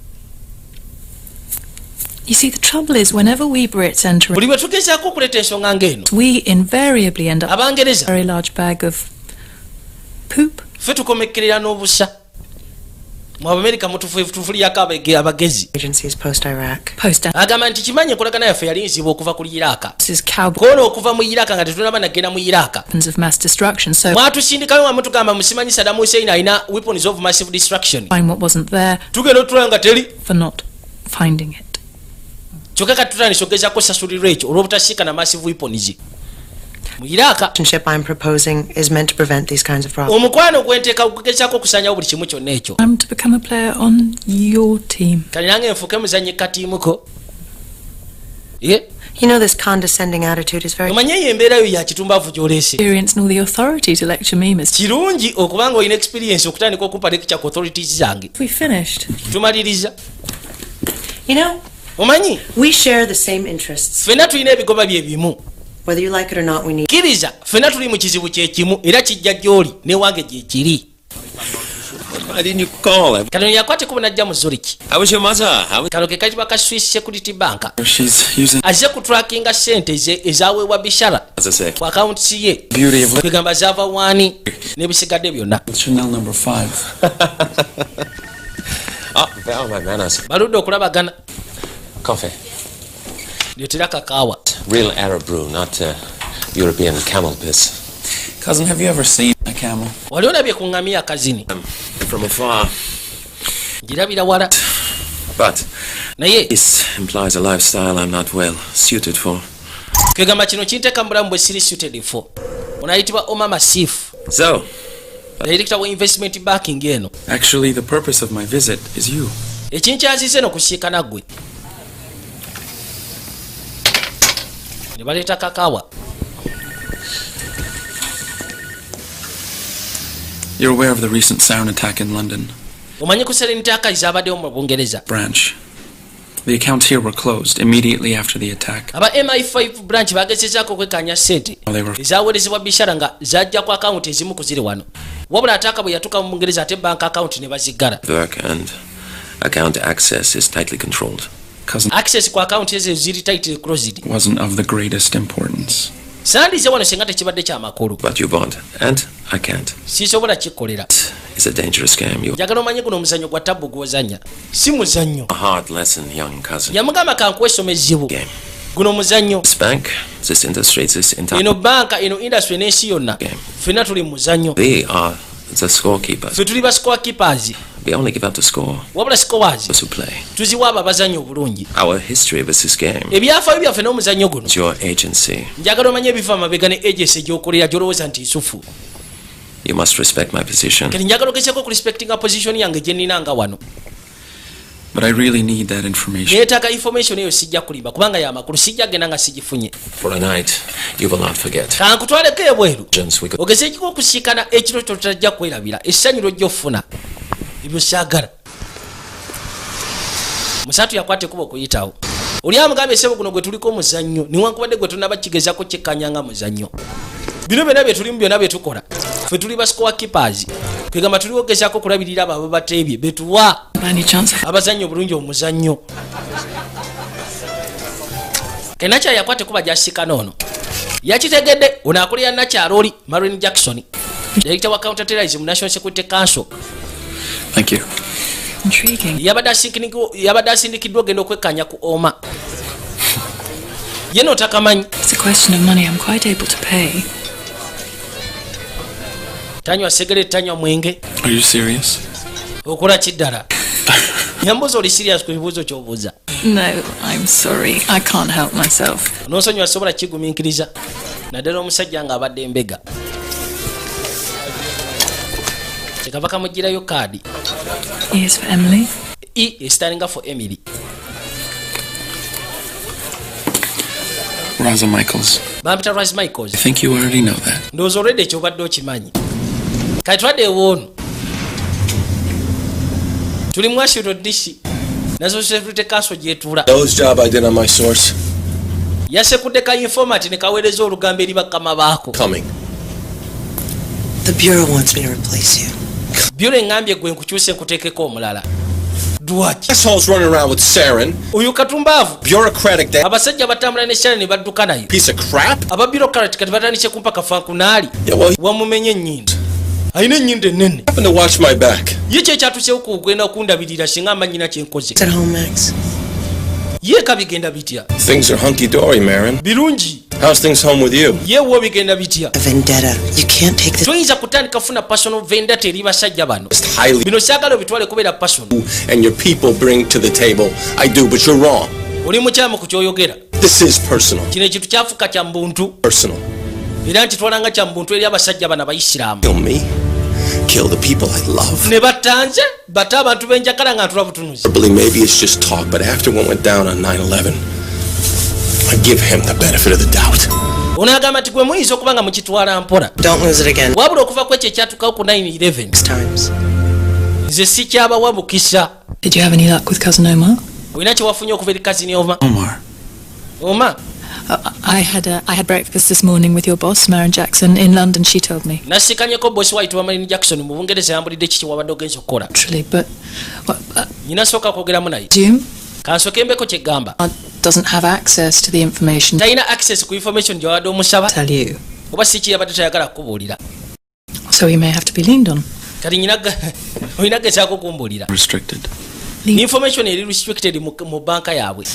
You see, the trouble is, whenever we Brits enter, buli bwe tugezaako okuleeta ensonga ng'eno we invariably end up with a abangereza very large bag of poop. ffe tukomekkerera n'obusa. mu Abamerika mutufuliyako abagezi. Agencies post-Iraq. agamba nti kimanyi enkolagana yaffe yali nzibu okuva ku Iraka. Cowboy koona okuva mu Iraka nga tetunaba nagenda mu Iraka. weapons of mass destruction. So mwatusindikayo wamu tugamba musimanyi Saddam Hussein alina weapons of massive destruction. find what wasn't there tugenda otulaba nga teri for not finding it. kyokka kati tutandise okugezaako sasulirwa ekyo olw'obutasiika na massive weapons mu Iraka. Relationship I'm proposing is meant to prevent these kinds of problems. omukwano gwenteeka okugezaako okusanyawo buli kimu kyonna ekyo. I'm to become a player on your team. kale nange nfuuke muzannyi katiimuko. ye You know, this condescending attitude is very... omanye eyo embeera yo ya kitumbavu gy'oleese. Experience nor the authority to lecture me, Mr. kirungi okubanga olina experience okutandika okupa lecture ku authorities zange. We finished. tumaliriza. You know, omanyi we share the same interests. ffenna tulina ebigoba bye bimu. Whether you like it or not, we need... kkiriza ffenna tuli mu kizibu kyekimu era kijja gy'oli newange gye kiri. Why didn't you call her? kano yakwateko bunajja mu Zurich. How was your mother? How was... kano ke katiba ka Swiss Security Bank. She's using azze kutrackinga ssente ze ezaweebwa Bishara As I say, ku akawunti ye beauty of kwegamba zaava waani n'ebisigadde byonna. Chanel number 5. Where are my manners? baludde okulabagana. Coffee. Leetera kakaawa. Real Arab brew, not European camel piss. Cousin, have you ever seen a camel? Wali olabye ku ngamiya kazini? From afar. Girabira wala. But naye this implies a lifestyle I'm not well suited for. Kegamba kino kinteeka mu bulamu bwe siri suited for. Onayitibwa Omar Masif. So, Director wa investment banking eno. Actually, the purpose of my visit is you. Ekinkyazize no kusiika naggwe. Ne baleeta kakaawa. You're aware of the recent sarin attack in London. Omanyi ku Serenity Archives zabaddewo mu Bungereza. Branch. The accounts here were closed immediately after the attack. Aba MI5 branch bagezezaako okwekanya ssente ezaweerezebwa bishara nga zajja ku akawunti ezimu ku ziri wano. Wabula ataaka bwe yatuuka mu Bungereza ate bank account ne baziggala. Work and account access is tightly controlled. Cousin, access ku account ezo ziri tightly closed. Wasn't of the greatest importance. Sandize wano singa tekibadde kya makulu. But you bought, and I can't. Sisobola kikolera. It's a dangerous game. You. Njagala omanye guno omuzannyo gwa tabbu gw'ozannya. Si muzannyo. A hard lesson, young cousin. Yamugamba kankuwa essomo ezzibu. Guno omuzannyo. This bank, this industry, this entire. Eno banka, eno industry n'ensi yonna. Ffenna tuli mu muzannyo. They are the scorekeepers. Ffe tuli ba scorekeepers. We only give out the score. Wabula scorers. Those who play. Tuziwa abo abazannyo obulungi. Our history of this game. Ebyafaayo byaffe n'omuzannyo guno. It's your agency. Njagala omanye ebiva amabega ne agency gy'okolera gy'olowooza nti nsufu. You must respect my position. Kati njagala ogezeeko ku respectinga position yange gye nnina nga wano. But I really need that information. Neetaaga information eyo sijja kulimba kubanga ya makulu sijja genda nga sigifunye. For a night, you will not forget. Kankutwaleko ebweru. Ogezeeko okusiikana ekiro totajja kwerabira essanyu lwojja ofuna. Ebyo saagala. Musatu yakwata ekkubo okuyitawo. Oli amugambe essebo guno gwe tuliko omuzannyo newankubadde gwe tunaba kigezako kyekkanya nga muzannyo. Bino byonna bye tulimu byonna bye tukola. Ffe tuli ba scorekeepers. Kwegamba tuli ogezaako okulabirira abo ababateebye betuwa abazannyo obulungi omuzannyo. Kenacha yakwate kuba gyasiikana ono. Yakitegedde ono akulira nakyalo oli Marine Jackson. Director wa counterterrorism mu National Security Council. Thank you. Intriguing. Yabadde asindikiddwa ogenda okwekkanya ku Oma. Yeno takamanyi. It's a question of money. I'm quite able to pay. Tanywa cigarette, tanywa mwenge. Are you serious? Okola kiddala. Nyambuza oli serious ku bibuuzo ky'obuuza. No, I'm sorry. I can't help myself. N'onsonyiwa sobola kigumiikiriza. Naddala omusajja nga abadde embega. Tekava kamugirayo kaadi. E is for Emily. E is standing for Emily. Raza Michaels. Bampita Raza Michaels. I think you already know that. Ndowooza already ekyobadde okimanyi. Kati twadde ewoono. Tuli mu Washington DC. Nazo Security Council gyetuula. Those job I did on my source. Yasekudde ka informant ne kaweereza olugambo eri bakama baako. Coming. The Bureau wants me to replace you. Bureau engambye gwe nkukyuse nkuteekeko omulala. Dwaki. Assholes running around with sarin. Oyo katumbaavu. Bureaucratic day. Abasajja batambula ne Sharon ne badduka nayo. Piece of crap. Aba bureaucrat kati batandise kumpa kafankunaali. Yeah, well, wamumenye ennyindo. Ayina ennyindo ennene. Happen to watch my back. Ye kye kyatuseewo kugenda okundabirira singa amanyina kye nkoze. At home, Max. Ye kabigenda bitya. Things are hunky-dory, Marin. Birungi. How's things home with you? Ye wo bigenda bitya. A vendetta. You can't take this. Toyinza kutandika funa personal vendetta eri basajja bano. Highly. Bino kyagala obitwale kubeera personal. And your people bring to the table. I do, but you're wrong. Oli mukyamu ku kyoyogera. This is personal. Kino ekintu kyafuuka kya mbuntu. Personal. Era nkitwalanga kya mbuntu eri abasajja bano abayisiraamu. Kill me. Kill the people I love. Ne batanze bata abantu benjagala nga ntula butunuzi. Maybe it's just talk, but after what went down on 9/11, I give him the benefit of the doubt. Onagamba nti gwe muyinza okuba nga mukitwala mpola. Don't lose it again. Wabula okuva ku ekyo ekyatukawo ku 9/11. Times. Nze sikyabawabukisa. Did you have any luck with cousin Omar? Olina kye wafunye okuva eri cousin Omar? Omar? I had breakfast this morning with your boss, Marin Jackson, in London, she told me. Nasikanyeko boss white wa Marin Jackson mu Bungereza yambulidde kiki wabadde ogenza okukola. Actually, but Nyina sooka kwogeramu naye. Jim? Kansooke mbeko kye ggamba. Doesn't have access to the information. Talina access ku information gye wabadde omusaba. Tell you. Oba si kiyabadde tayagala kukubuulira. So he may have to be leaned on. Kati olina gezaako kumbuulira. Restricted. information eri restricted mu banka yaabwe.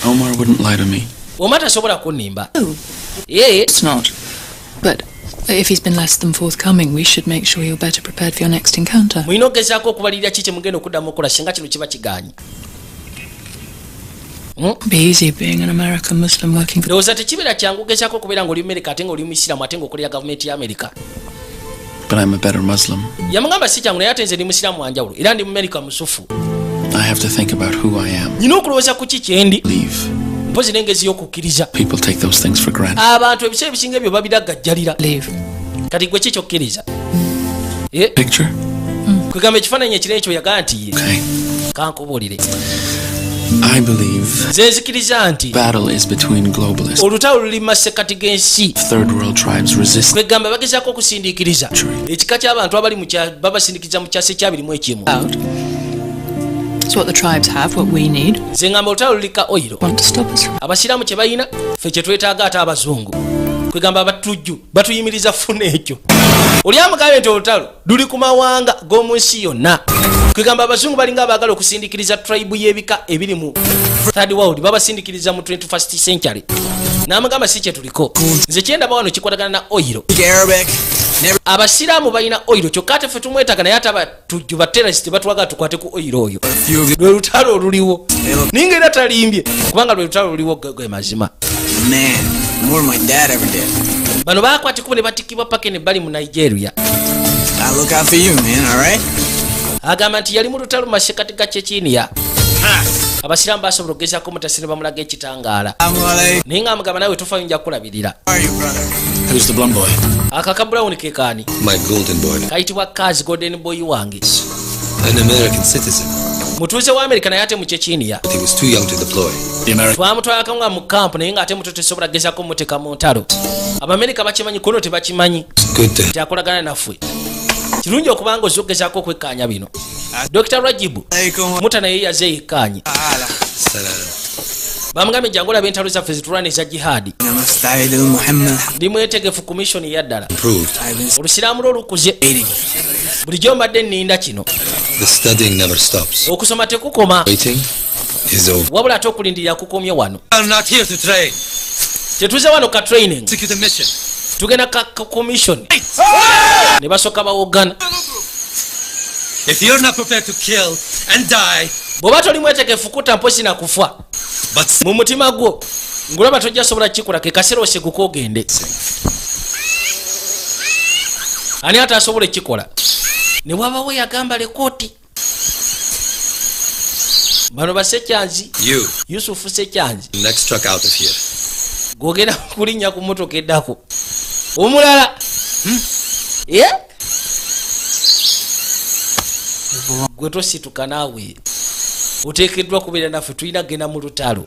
Omar wouldn't lie to me. Omata sobola kunimba. Yeah. It's not. But if he's been less than forthcoming, we should make sure you're better prepared for your next encounter. Mulina okugezaako okubalirira kiki mugenda okuddamu okukola singa kino kiba kigaanyi. Be easy being an American Muslim working for... Ndowooza tekibeera kyangu okugezaako okubeera ng'oli Amerika ate ng'oli Musiraamu ate ng'okolera gavumenti ya Amerika. But I'm a better Muslim. Yamugamba si kyangu naye ate nze ndi Musiraamu wanjawulo era ndi Mumerika musufu. I have to think about who I am. Nina okulowooza ku ki kyendi. Leave. Mpozi n'engezi y'okukkiriza. People take those things for granted. Abantu ebiseera ebisinga ebyo babiraggajjalira. Leave. Kati gwe ki ky'okkiriza? Picture? Kwegamba ekifaananyi ekiro ekyo yagaa nti kankubuulire. I believe nze nzikiriza nti battle is between globalists. Olutalo luli masekati g'ensi. Third world tribes resist. Kwegamba bagezaako okusindiikiriza ekika ky'abantu abali babasindiikiriza mu kyasa ekyabirimu. It's what the tribes have, what we need. Nze ngamba olutalo lulika oyiro. Want to stop us? Abasiraamu kye balina ffe kye twetaaga ate abazungu. Kwegamba abatujju batuyimiriza funa ekyo. Oli amugambye nti olutalo luli ku mawanga g'omu nsi yonna. Kwegamba abazungu balinga abaagala okusindiikiriza tribe y'ebika ebiri mu third world babasindiikiriza mu 21st century. N'amugamba si kye tuliko. Nze kyendaba wano kikwatagana na oyiro. Abasiraamu balina oyiro kyokka ate ffe tumwetaaga naye ate abatujju baterrorist batwagala tukwate ku oyiro oyo. Lwe lutalo oluliwo. Ninga era talimbye kubanga lwe lutalo luliwo gwe mazima. More my dad ever did. Bano baakwatikubo ne batikibwa paka ne bali mu Nigeria. I look out for you, man, alright? Agamba nti yali mu lutalo mu masekati ga Chechnya. Abasiraamu basobola okugezaako mutasine bamulaga ekitangaala. Naye nga amugamba nawe tofa nja kulabirira. Who's the blonde boy? Akaka Brown ke kaani. My golden boy. Kayitibwa Katz, golden boy wange. An American citizen. Mutuuze wa Amerika naye ate mu Chechnya. He was too young to deploy. Twamutwala nga mu kampu naye nga ate muto tesobola kugezaako mmuteeka mu ntalo. Abamerika bakimanyi kono tebakimanyi. Kyakolagana naffe. Kirungi okubanga ozze okugezaako okwekkaanya bino. Dr. Rajibu muta naye yaze yekkaanye. Bamugambye jangu olaba entalo zaffe zitulwana eza jihadi. Ndi mwetegefu ku missoni ya ddala. Olusiraamu lwo lukuze. Bulijjo mbadde nninda kino. Okusoma tekukoma. Wabula ate okulindirira kukomye wano. Tetuze wano ka training. Tugenda ka commission. Ne basooka bawogana. If you're not prepared to kill and die, bw'oba toli mwetegefu kutta mposi na kufa mu mutima gwo ngulaba tojja sobola kikola ke kaseera oseguka ogende. Ani atasobola ekikola ne wabawo yagamba lekooti. Bano basekyanzi Yusufu Sekyanzi next truck out of here. Gwogenda kulinnya ku motoka eddako omulala gwe tosituka naawe oteekeddwa kubeera naffe tulina genda mu lutalo.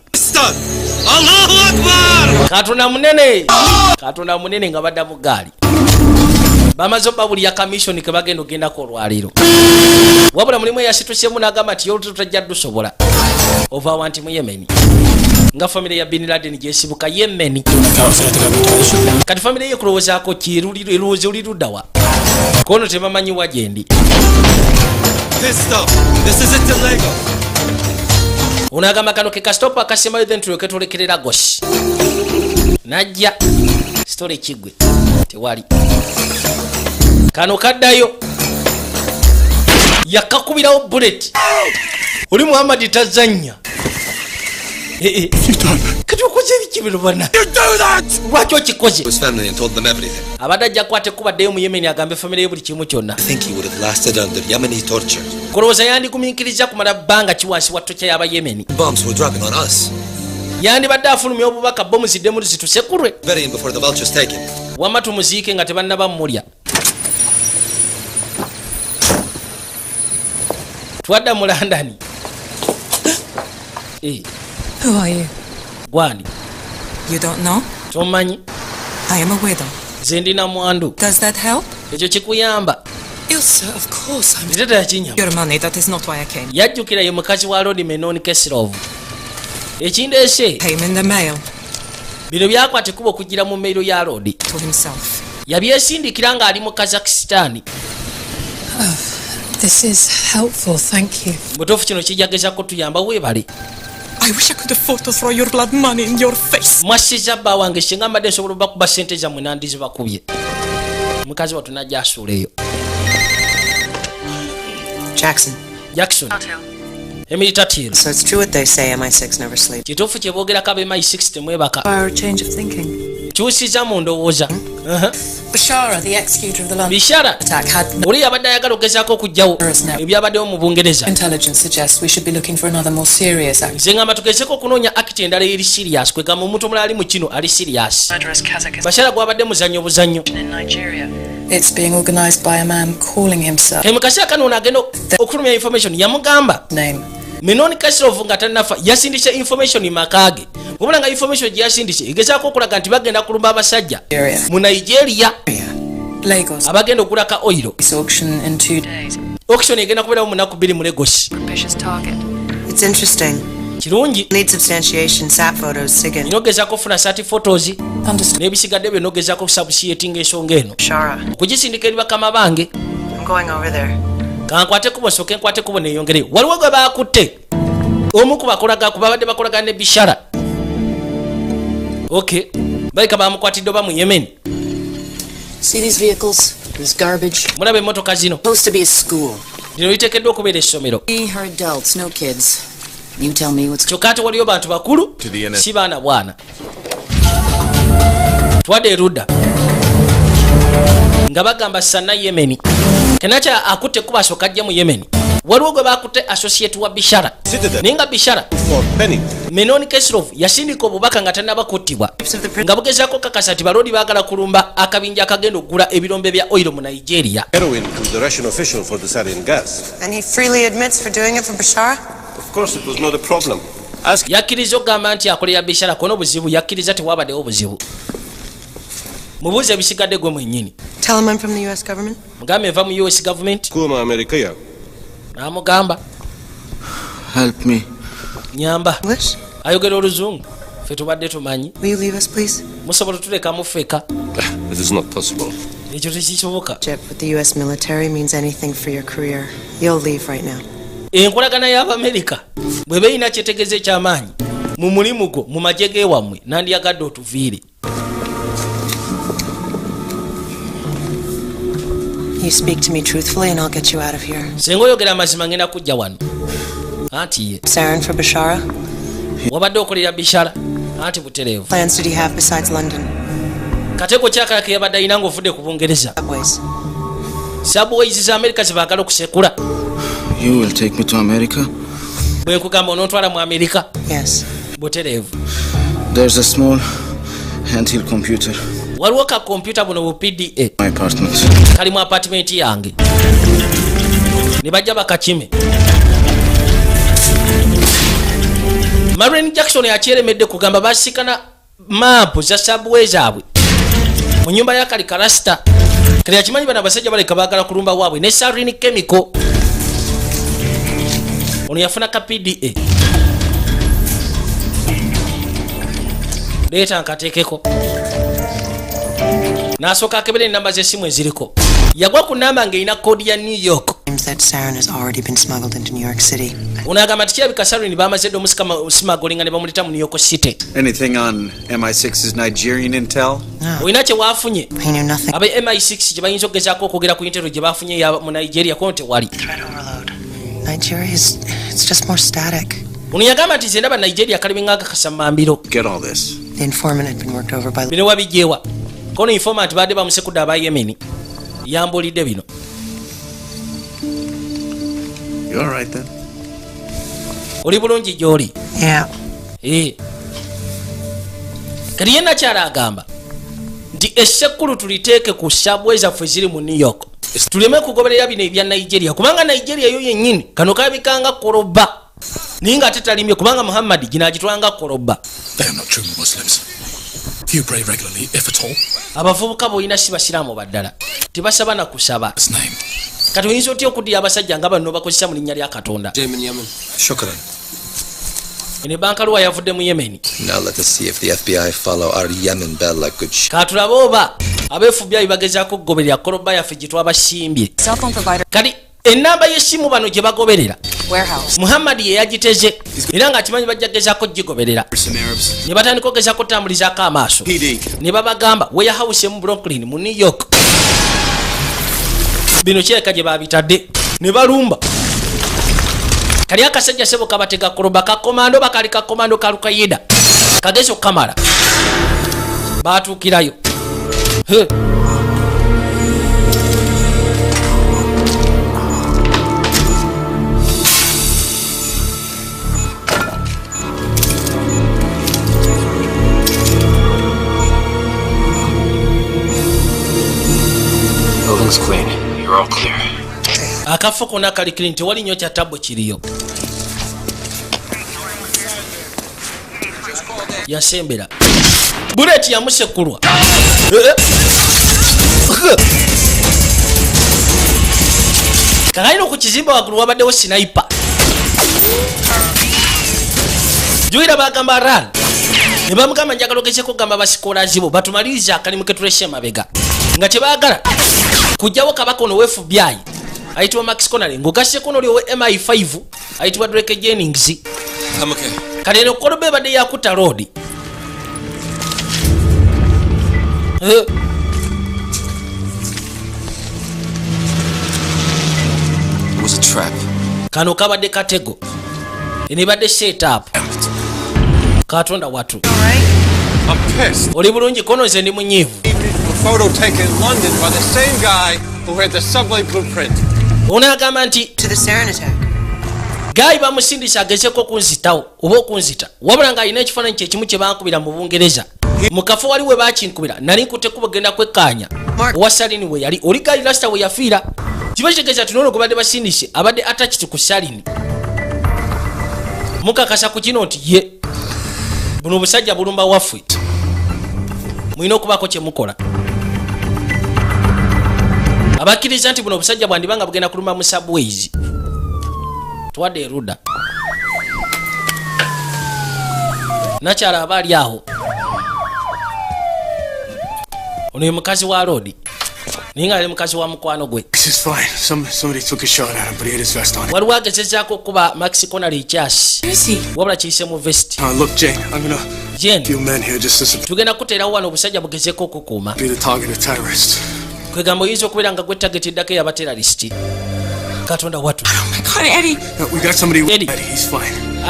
Allahu Akbar! Katonda munene nga badda mu gaali. Bamaze obabulya kamishoni ke bagenda ogendako olwaliro. Wabula mulimu eyasituseemu n'agamba nti yolutalo tajja dusobola ova wanti mu Yemeni nga famire ya Bin Laden gyesibuka Yemeni. Kati famire ye kulowoozaako kirulowooza oli luddawa kono tebamanyi wa gyendi. This isn't illegal. Unagamba kano ke kastopa akasemayo then tuloke tulekerera goshi. Najja story kigwe tewali. Kano kaddayo yakakubirawo bullet. Oli Muhammad tazanya. Kati okoze ebikibiro bana. You do that! Lwaki okikoze? His family and told them everything. Abadde ajja kwate kubaddeyo mu Yemen agambe family ye buli kimu kyonna. I think he would have lasted under Yemeni torture. Kolowooza yandigumiikiriza kumala bbanga ki wansi wa ttokya y'aba Yemeni. Bombs were dropping on us. Yandibadde afulumya obubaka bomu ziddemu zitusekulwe. Bury him before the vultures take him. Wamma tumuziike nga tebannaba mmulya. Twadda mu London. Who are you? Gwani. You don't know? Tomanyi. I am a widow. Zendina mwandu. Does that help? Ekyo kikuyamba. Ilse, of course I'm... Nditeta yakinya. Your money, that is not why I came. Yajjukira ye mukazi wa Lord Menon Kesirov. Ekindeese. Came in the mail. Bino byakwate kuba okugira mu mailo ya Lord. To himself. Yabyesindikira nga ali mu Kazakhstan. This is helpful, thank you. Mutofu kino kijagezako tuyamba weebale. I wish I could afford to throw your blood money in your face. Mwasiza bba wange singa mbadde nsobola bakuba ssente zammwe nandizibakubye. Mukazi wattu najja asuuleyo. Jackson. Emily Tatil. So it's true what they say, MI6 never sleep. Kituufu kye boogerako aba MI6 temwebaka. Or a change of thinking. Kyusiza mu ndowooza. Bashara, the executor of the London Bishara attack, had oli abadde ayagala okugezaako okugyawo ebyabaddewo mu Bungereza. intelligence suggests we should be looking for another more serious act. Nze ngamba tugezeko okunoonya akiti endala eri serious kwegamba omuntu omulala ali mu kino ali serious. Bashara gwabadde muzannyo buzannyo. It's being organized by a man calling himself. Mu kaseera kano ono agenda okufulumya information yamugamba Menoni Kasirov nga tannafa yasindise information makage. Wabula nga information gye yasindise egezaako okulaga nti bagenda kulumba abasajja mu Nigeria. Lagos. Abagenda okulaka oil. Auction in 2 days. Auction egenda kubeera mu nnaku 2 mu Lagos. It's interesting. Kirungi. Need substantiation, sat photos, SIGIN. Nogezaako okufuna sat photos n'ebisigadde byo nogezaako okusubsiating ensonga eno. Kugisindika eri bakama bange. I'm going over there. Kankwate kubo soke nkwate kubo neeyongere. Waliwo gwe baakutte. Omu ku bakolaga ku babadde bakolaga ne Bishara. Okay. Balika baamukwatidde oba mu Yemen. See these vehicles? This garbage? Mulabe emmotoka zino. Supposed to be a school. Lino liteekeddwa okubeera essomero. We are adults, no kids. You tell me what's... Kyokka ate waliyo bantu bakulu si baana bwana. Twadde erudda nga bagamba Sana Yemen. Kenacha akutte kuba asooka ajja mu Yemen. Waliwo gwe baakutte associate wa Bishara. Ninga Bishara Menoni Kasirov yasindika obubaka nga tannaba kuttibwa nga bugezaako kakasa nti balodi baagala kulumba akabinja akagenda okugula ebirombe bya oil mu Nigeria. Heroin to the Russian official for the sarin gas. And he freely admits for doing it for Bashara? Of course, it was not a problem. Yakkiriza okugamba nti akolera Bishara kona obuzibu, yakkiriza tewabaddewo obuzibu. Mubuuze ebisigadde gwe mwennyini. Tell him I'm from the US government. Mugambe nva mu US government. Kuma America ya. N'amugamba. Help me. Nyamba. Ayogera oluzungu. Ffe tubadde tumanyi. Will you leave us, please? Musobola tulekamu ffeka. It is not possible. Ekyo tekisoboka. With the US military means anything for your career. You'll leave right now. Enkolagana y'Abamerika bwe beeyina kyetegeeza eky'amaanyi mu mulimu gwo mu magye g'ewammwe nandiyagadde otuviire. You speak to me truthfully and I'll get you out of here. Senga oyogera amazima ngenda kujja wano. Anti ye. Sarin for Bashara? Wabadde okolera Bishara. Anti butereevu. Plans did he have besides London? Kateeko kyakala ke yabadde ayina ng'ovudde ku Bungereza. Subways za Amerika ze baagala okusekula. You will take me to America? Bwe nkugamba onontwala mu Amerika? Yes. Butereevu. There's a small handheld computer. Waliwo ka computer buno bu PDA. My apartment. Kali mu apartment yange. Ne bajja bakakime. Marine Jackson yakyeremedde kugamba basikana map za subway zaabwe mu nyumba ya Kali Karasta. Kali yakimanyi bana basajja baleka baagala kulumba waabwe ne sarin chemical. Ono yafuna ka PDA. Leeta nkateekeko. N'asooka akebera ennamba z'essimu eziriko. Yagwa ku nnamba ng'erina koodi ya New York. That sarin has already been smuggled into New York City. Ono agamba nti kirabika sarin baamaze dde omusmagolinga ne bamuleeta mu New York City. Anything on MI6's Nigerian intel? Olina kye waafunye? I knew nothing. Abe MI6 gye bayinza okugezaako okwogera ku intero gye baafunye mu Nigeria kono tewali. Nigeria is it's just more static. Ono yagamba nti zendaba Nigeria kalibinga akasamambiro. Get all this. The informant had been worked over by... Bino wabijjewa. Kono informant baadde bamusekudde aba Yemen. Yambulidde bino. You all right then? Oli bulungi gy'oli? Yeah. Kati ye nakyala agamba nti essekkulu tuliteeke ku subway zaffe ziri mu New York. Tuleme kugoberera bino ebya Nigeria kubanga Nigeria yo yennyini kano kalabikanga koloba. Naye nga ate talimye kubanga Muhammad gino agitwanga koloba. They are not true Muslims. Few pray regularly, if at all. Abavubuka boyina si basiraamu baddala. Tebasaba na kusaba. Kati oyinza otya okuddira abasajja nga bano bakozesa mu linnya lya Katonda. Shukran. Ene bankaluwa yavudde mu Yemen. Now let us see if the FBI follow our Yemen bell like good shit. Katulabe oba abe FBI bagezaako okugoberera koloba yaffe gye twabasimbye. Kati enamba y'essimu bano gye bagoberera Warehouse. Muhammad ye yagiteze era ng'akimanyi bajja gezaako gigoberera ne batandika ogezaako otambulizaako amaaso ne babagamba warehouse mu Brooklyn mu New York bino kireka gye babitadde ne balumba kali akasajja sebo kabatega koloba kakomando bakali kakomando kalukayida kagezo kamala batuukirayo Building's clean. You're all clear. akafo konna kali clean tewali nnyo kya tabbo kiriyo yasembera buleti yamusekulwa kakaina ku kizimba waggulu wabaddewo sniper juira bagamba ran ne bamugamba njagala ogezeko okugamba basikolazibo batumaliriza akalimu ketulesha emabega nga tebaagala kujjawo kabaka ono FBI ayitibwa Max Connery ng'ogasseko n'oli owe MI5 ayitibwa Drake Jennings. kale eno kolobe badde yakuta road It was a trap. kano kabadde katego ene badde set up katonda watu I'm pissed. oli bulungi kono nze ndi munyiivu A photo taken in London by the same guy who had the subway blueprint. onagamba nti To the sarin attack. gayi bamusindisa agezeko okunzitawo oba okunzita wabula ng'alina ekifaananyi kyekimu kye bankubira mu bungereza mu kafo wali we bakinkubira nali nkuteku bagenda kwekkaanya owa salini we yali oli gayi lasita we yafiira kiba kitegeeza tinono gwe badde basindise abadde attached ku salini mukakasa ku kino nti ye buno obusajja bulumba waffe mulina okubaako kye mukola abakkiriza nti buno obusajja bwandibanga bugenda kulumba mu subways twadde eruda nakyala aba ali aho ono ye mukazi wa loodi naye nga ali mukazi wa mukwano gwe waliwo agezezaako okuba Max Connery ekyasi wabula kiyise mu vesti Jane tugenda kuteerawo wano obusajja bugezeeko okukuuma kwegamba oyinza okubeera nga gwe tagetiddako eyabateralisiti katonda watu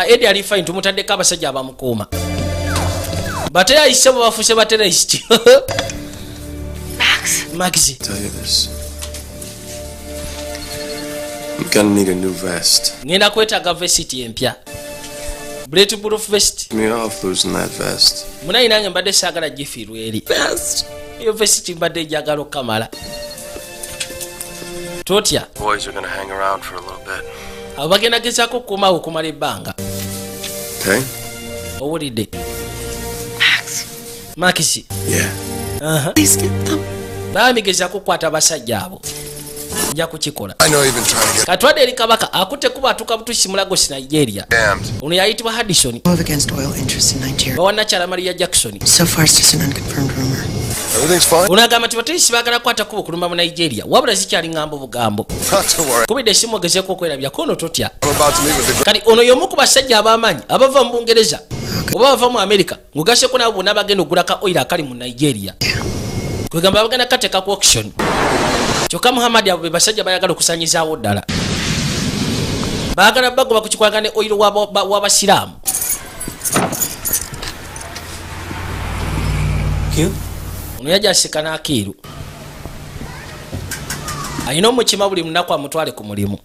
Eddie ali fine tumutaddeko abasajja abamukuuma bateralisite bwe bafuuse bateralisiti Maxi. Tell you this. I'm gonna need a new vest. ngenda kwetaaga vest empya bulletproof vest Me off losing that vest. munayi nange mbadde saagala gifiirwa eri eyo vest mbadde njagala okamala totya Boys are gonna hang around for a little bit. abo bagenda gezaako okukuumaawo okumala ebbanga Okay? owulidde Maxi Yeah. baamigezaako okukwata abasajja abo nja kukikola I know you've been trying to get katwadde eri kabaka akutte kuba atuuka butusi mu Lagos Nigeria damned. ono yayitibwa Haddison Move against oil interests in Nigeria. bawannakyala Maria Jackson So far, it's just an unconfirmed rumor. Everything's fine? ono agamba nti bateresi baagala kukwata kuba okulumba mu Nigeria wabula zikyali ngambo bugambo Not to worry. kubidde esimu ogezeeko okwerabirako ono totya I'm about to meet with the kati ono y'omu ku basajja ab'amaanyi abava mu Bungereza oba bava mu America ng'ogasseko nabo bonna bagenda okugulaka oil akali mu Nigeria kwegamba bagenda kateeka ku auction kyokka Muhammad abo be basajja bayagala okusanyizaawo ddala baagala bagoba ku kikwagana ne oil w'abasiraamu ono yajasika n'akeeru alina omukima buli munaku amutwale ku mulimu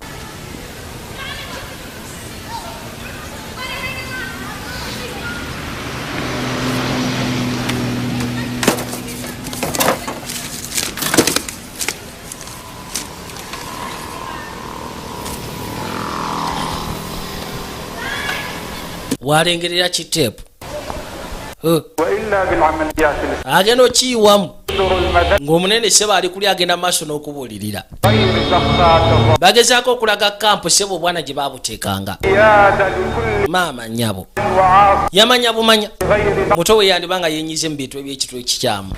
walengerera kiteepu agenda okiyiwamu ng'omunene sebo ali kuli agenda maaso n'okubuulirira bagezaako okulaga kampu sebo obwana gye babuteekanga maama nnyabo yamanya bumanya muto we yandiba nga yenyize mu bintu ebyekitwa ekikyamu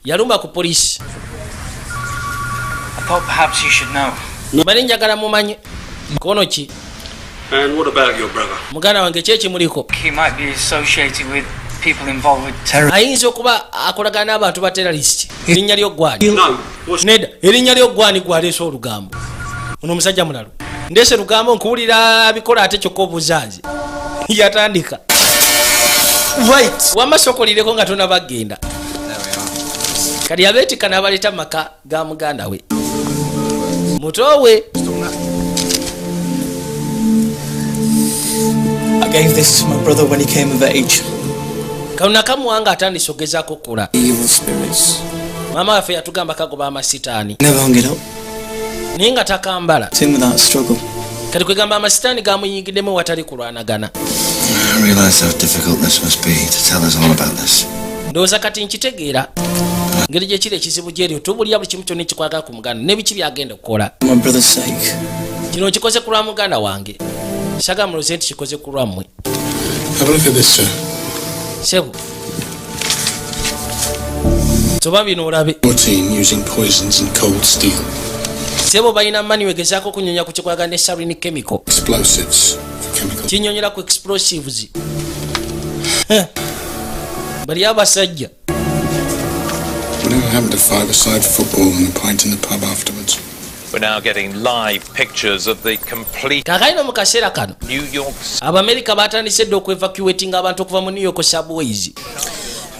yalumba ku poliisi Bali njagala mumanye. Kono ki? And what about your brother? Muganda wange kyeki muliko. He might be associated with people involved with terror. Ayinza okuba akolagana n'abantu ba terrorist. Erinnya lyo gwani. No. Neda, erinnya lyo gwani gwaleese olugambo. Ono omusajja mulalu. Ndese lugambo nkuwulira bikola ate kyokka obuzanzi. Yatandika. Right. Wamasokolireko nga tona bagenda. Kali abeetika n'abaleeta maka ga muganda we. Mutowe. I gave this to my brother when he came of age. Kauna kamuwanga atandise ogezaako okula. Evil spirits. Mama waffe yatugamba kagoba amasitaani. Never hung it up. Naye nga takambala. Sin without struggle. Kati kwegamba amasitaani gamuyingiddemu watali kulwanagana. I realize how difficult this must be to tell us all about this. Ndowooza kati nkitegeera. Ngeri gye kiri ekizibu gyeryo tubulya buli kimu kyonna ekikwata ku muganda ne biki byagenda okukola. My brother's sake. Kino kikoze ku lwa muganda wange. Saga muloze nti kikoze ku lwammwe. Have a look at this, sir. Sebu. Toba bino olabe. 14 using poisons and cold steel. Sebo balina mani wegezaako kunyonya ku kikwagala ne sarin chemical. Explosives for chemical. Kinyonyera ku explosives. Bali abasajja. Whatever happened to five-a-side football and a pint in the pub afterwards? We're now getting live pictures of the complete Kakaino mu kaseera kano. New York. Abamerika batandise dde okwevacuatinga abantu okuva mu New York subways.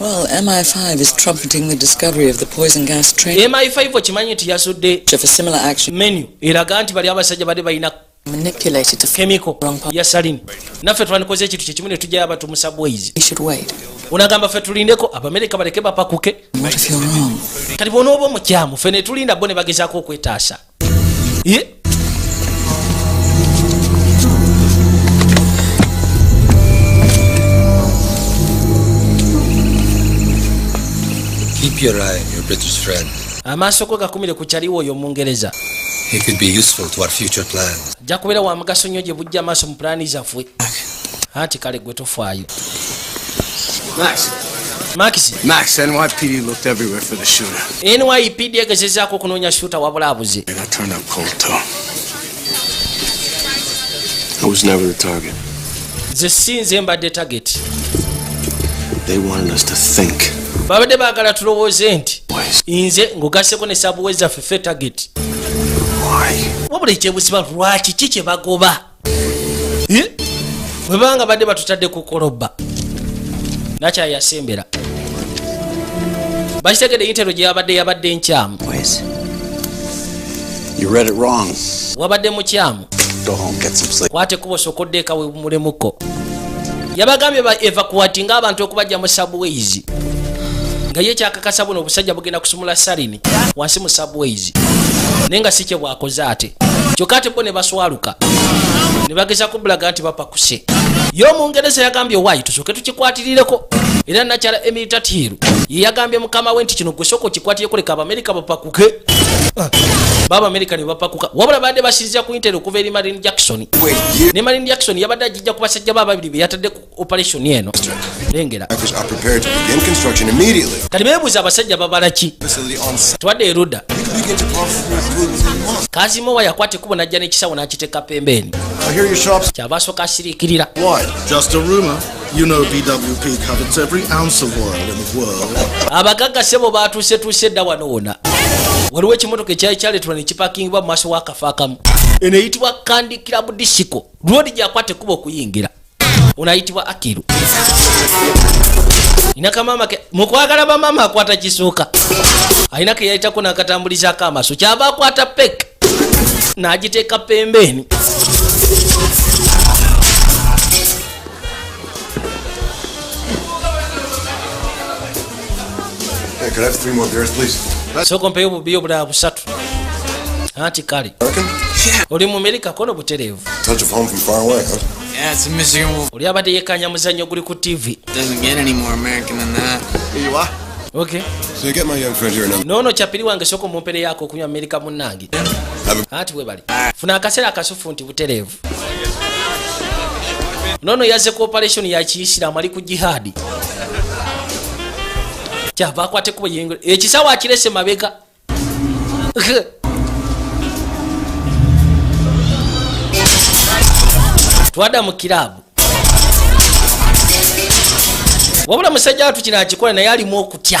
Well, MI5 is trumpeting the discovery of the poison gas train. MI5 okimanyi nti yasudde For similar action. menu eraga nti bali abasajja badde balina Manipulated to chemical ya saline. Naffe twandikoze ekintu kyekimu ne tujjayo abantu mu subways. We should wait. Unagamba ffe tulindeko Abamerika baleke bapakuke. What if you're wrong? Kati bw'onooba omukyamu ffe ne tulinda bo ne bagezaako okwetaasa. Ye? Keep your eye on your British friend. Amaaso go gakumire ku kyaliwo oyo Omungereza. He could be useful to our future plans. Ajja kubeera wa mugaso nnyo gye bujja amaaso mu pulaani zaffe. Anti kale gwe tofaayo. Max, NYPD looked everywhere for the shooter. NYPD egezezaako okunoonya shooter wabula abuze. And I turned up cold too. I was never the target. Nze sinze mbadde target. They wanted us to think. Babadde baagala tulowooze nti nze ng'ogasseko ne sabuwe zaffe ffe target. Wabula ekyebuziba lwaki ki kye bagoba? Bwe banga badde batutadde ku koloba. Nakyayasembera. Bakitegedde intero gye yabadde nkyamu. You read it wrong. Wabadde mukyamu. Go home, get some sleep. Kwate kuba osokodde eka we mulemuko. Yabagambye ba evacuatinga abantu okubajja mu subways. Nga ye kyakakasa buno obusajja bugenda kusumula salini wansi mu subways. Nenga si kye bwakoze ate. Kyokka ate bo ne baswaluka. Ne bageza kubulaga nti bapakuse. Yo Omungereza yagambye wayi tusooke tukikwatirireko. Era nakyala Emilita Tiru ye yagambye mukama we nti kino gwe soko kikwatireko leka Abamerika bapakuke. Baba America ne bapakuka. Wabula badde basinzia ku intero okuva eri Marine Jackson. Ne Marine Jackson yabadde ajja ku basajja bababiri be yatadde ku operation eno. Lengera. Are prepared to begin construction immediately. Kali beebuuza abasajja babala ki? Twadde eruda. Kazimo wa yakwate kubo najja n'ekisawo n'akiteeka pembeni. I hear your shops. Kyabasooka asiriikirira. Why? Just a rumor. You know BWP covers every ounce of oil in the world. Abagagga sebo baatuuse dda wano wona. Waliwo ekimotoka ekyali kyaletwa ne kipakingibwa mu maaso w'akafo akamu. Eno eyitibwa Kandi Club Disco. Road gyakwate kuba okuyingira. Ono ayitibwa Akiru. Inaka mama ke mukwagala ba mama akwata kisooka. Ayina ke yayitako n'akatambulizaako amaaso. Kyava akwata pek. N'agiteeka pembeni. Hey, could I have 3 more beers, please? Soko mpeyo bubiyo bulala busatu. Anti kale. Oli mu America kono buterevu. Touch of home from far away, huh? Yeah, it's a Michigan wolf. Oli abadde yekanya muzannyo guli ku TV. Doesn't get any more American than that. Here you are. Okay. So you get my young friend here now. No chapiri wange soko mumpere yako okunywa America munnange. Ati we bali. Funa akaseera akasufu nti buterevu. Nono yaze ku operation ya Kiislamu ali ku jihadi. Kyava akwate kuba yengo. Ekisawa akirese mabega. twadda mu kirabu wabula musajja watu kino akikola naye alimu okutya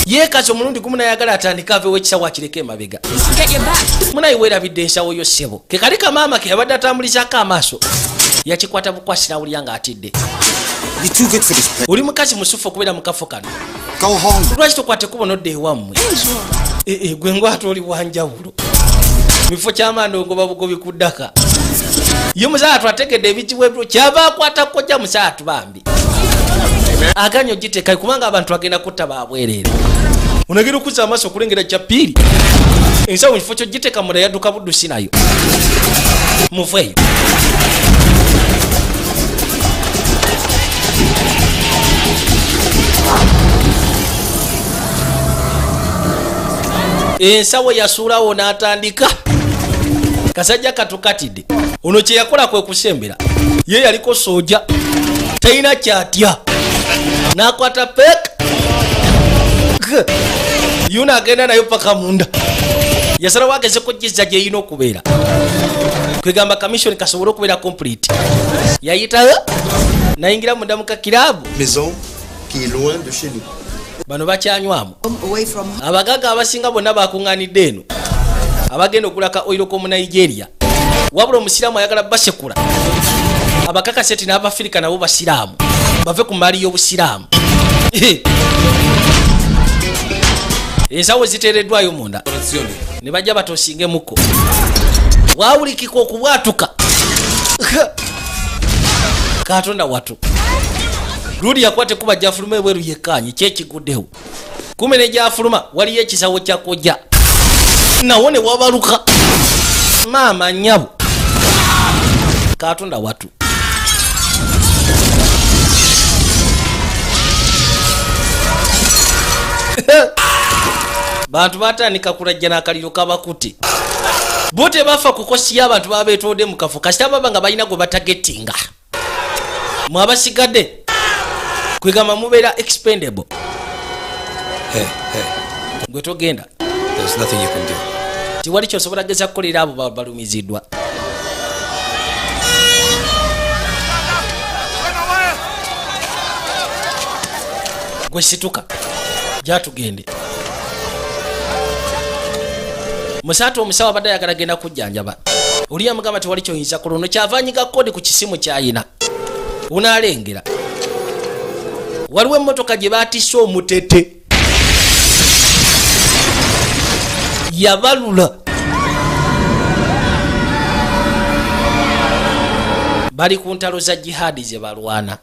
yeekaza omulundi gumu nayagala atandika avewo ekisawo akireka emabega munayi weerabidde ensawo yo ssebo ke kali kamaama ke yabadde atambulizako amaaso yakikwata bukwasira awulira ng'atidde oli mukazi musufu okubeera mu kafo kano lwaki tokwate kuba nodda ewammwe gwe ngwate oli wanjawulo mifo ky'amaani ogoba bugobi ku ddaka ye musaatu ategedde ebikiwebiro kyava akwata kojja musaatu bambi aganya ogiteekayo kubanga abantu bagenda kutta babwereere onagenda okuzza amaaso okulengera kyapiiri ensawo mukifo kyo giteeka munda yadduka buddusi nayo muveeyo ensawo yasuulawo n'atandika kasajja katukatidde ono kye yakola kwe kusembera ye yaliko sooja talina kyatya n'akwata pek yuno agenda nayo paka munda yasalawo agezeko jizza gyeyina okubeera kwegamba kamisoni kasobole okubeera complete yayitayo nayingira munda mu kakirabu bano bakyanywamu abagaga abasinga bonna bakuŋŋaanidde eno abagenda okulaka oilo ko mu Nigeria wabula omusiraamu ayagala basekula abakakaseti n'abafirika nabo basiraamu bave ku maali y'obusiraamu ensawo ziteereddwayo munda ne bajja batoosingemuko wawulikika okubwatuka katonda watu luli yakwate kuba jafuluma ebweru yekanye kyekiguddewo kume ne jafuluma waliyo ekisawo kyakojja nawo ne wabaluka maama nyabo katonda watu bantu batandika kulajja n'akaliro kabakuti bo tebafa kukosiya abantu babeetodde mu kafo kasita baba nga balina gwe batagetinga mwabasigadde kwegamba mubeera expendable gwe togenda tiwali kyosobola geza kukolera abo balumiziddwa gwe situka gyatugende musaatu omusawo abadde ayagala genda kujjanjaba oli yamugamba tewali kyoyinza kulono kyavanyiga kodi ku kisimu kyayina unaalengera waliwo emmotoka gye baatisse omutete yabalula bali ku ntalo za jihadi ze balwana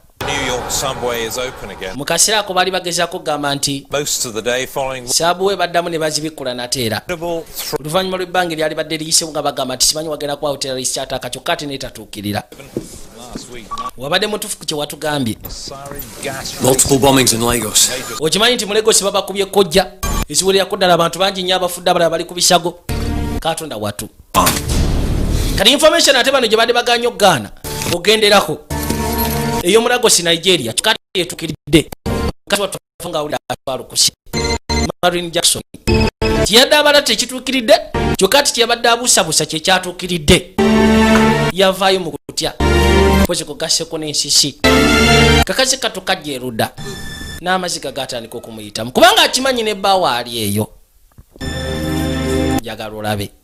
mu kaseera ako baali bagezaako kugamba nti saabuwe baddamu ne bazibikula nateera oluvannyuma lw'ebbanga eryali badde liyisewo nga bagamba nti simanyi wagenda kubawo terrorist attack kyokka ate neetatuukirira wabadde mutuufu ku kye watugambye okimanyi nti mu Lagos babakubye kojja eziwererako ddala abantu bangi nnyo abafudde abalala bali ku bisago katonda watu kati information ate bano gye badde baganye okugaana ogenderako eyo mu Lagos Nigeria kikati etukiridde kati watufunga awulira atwalukusi Marine Jackson tiyadde abala tekituukiridde kyokka ti kyabadde abuusabuusa kye kyatuukiridde yavaayo mu kutya pozi kugaseko n'ensisi kakazi katukajja erudda n'amaziga gatandika okumuyitamu kubanga akimanyi nebbaawo ali eyo njagala olabe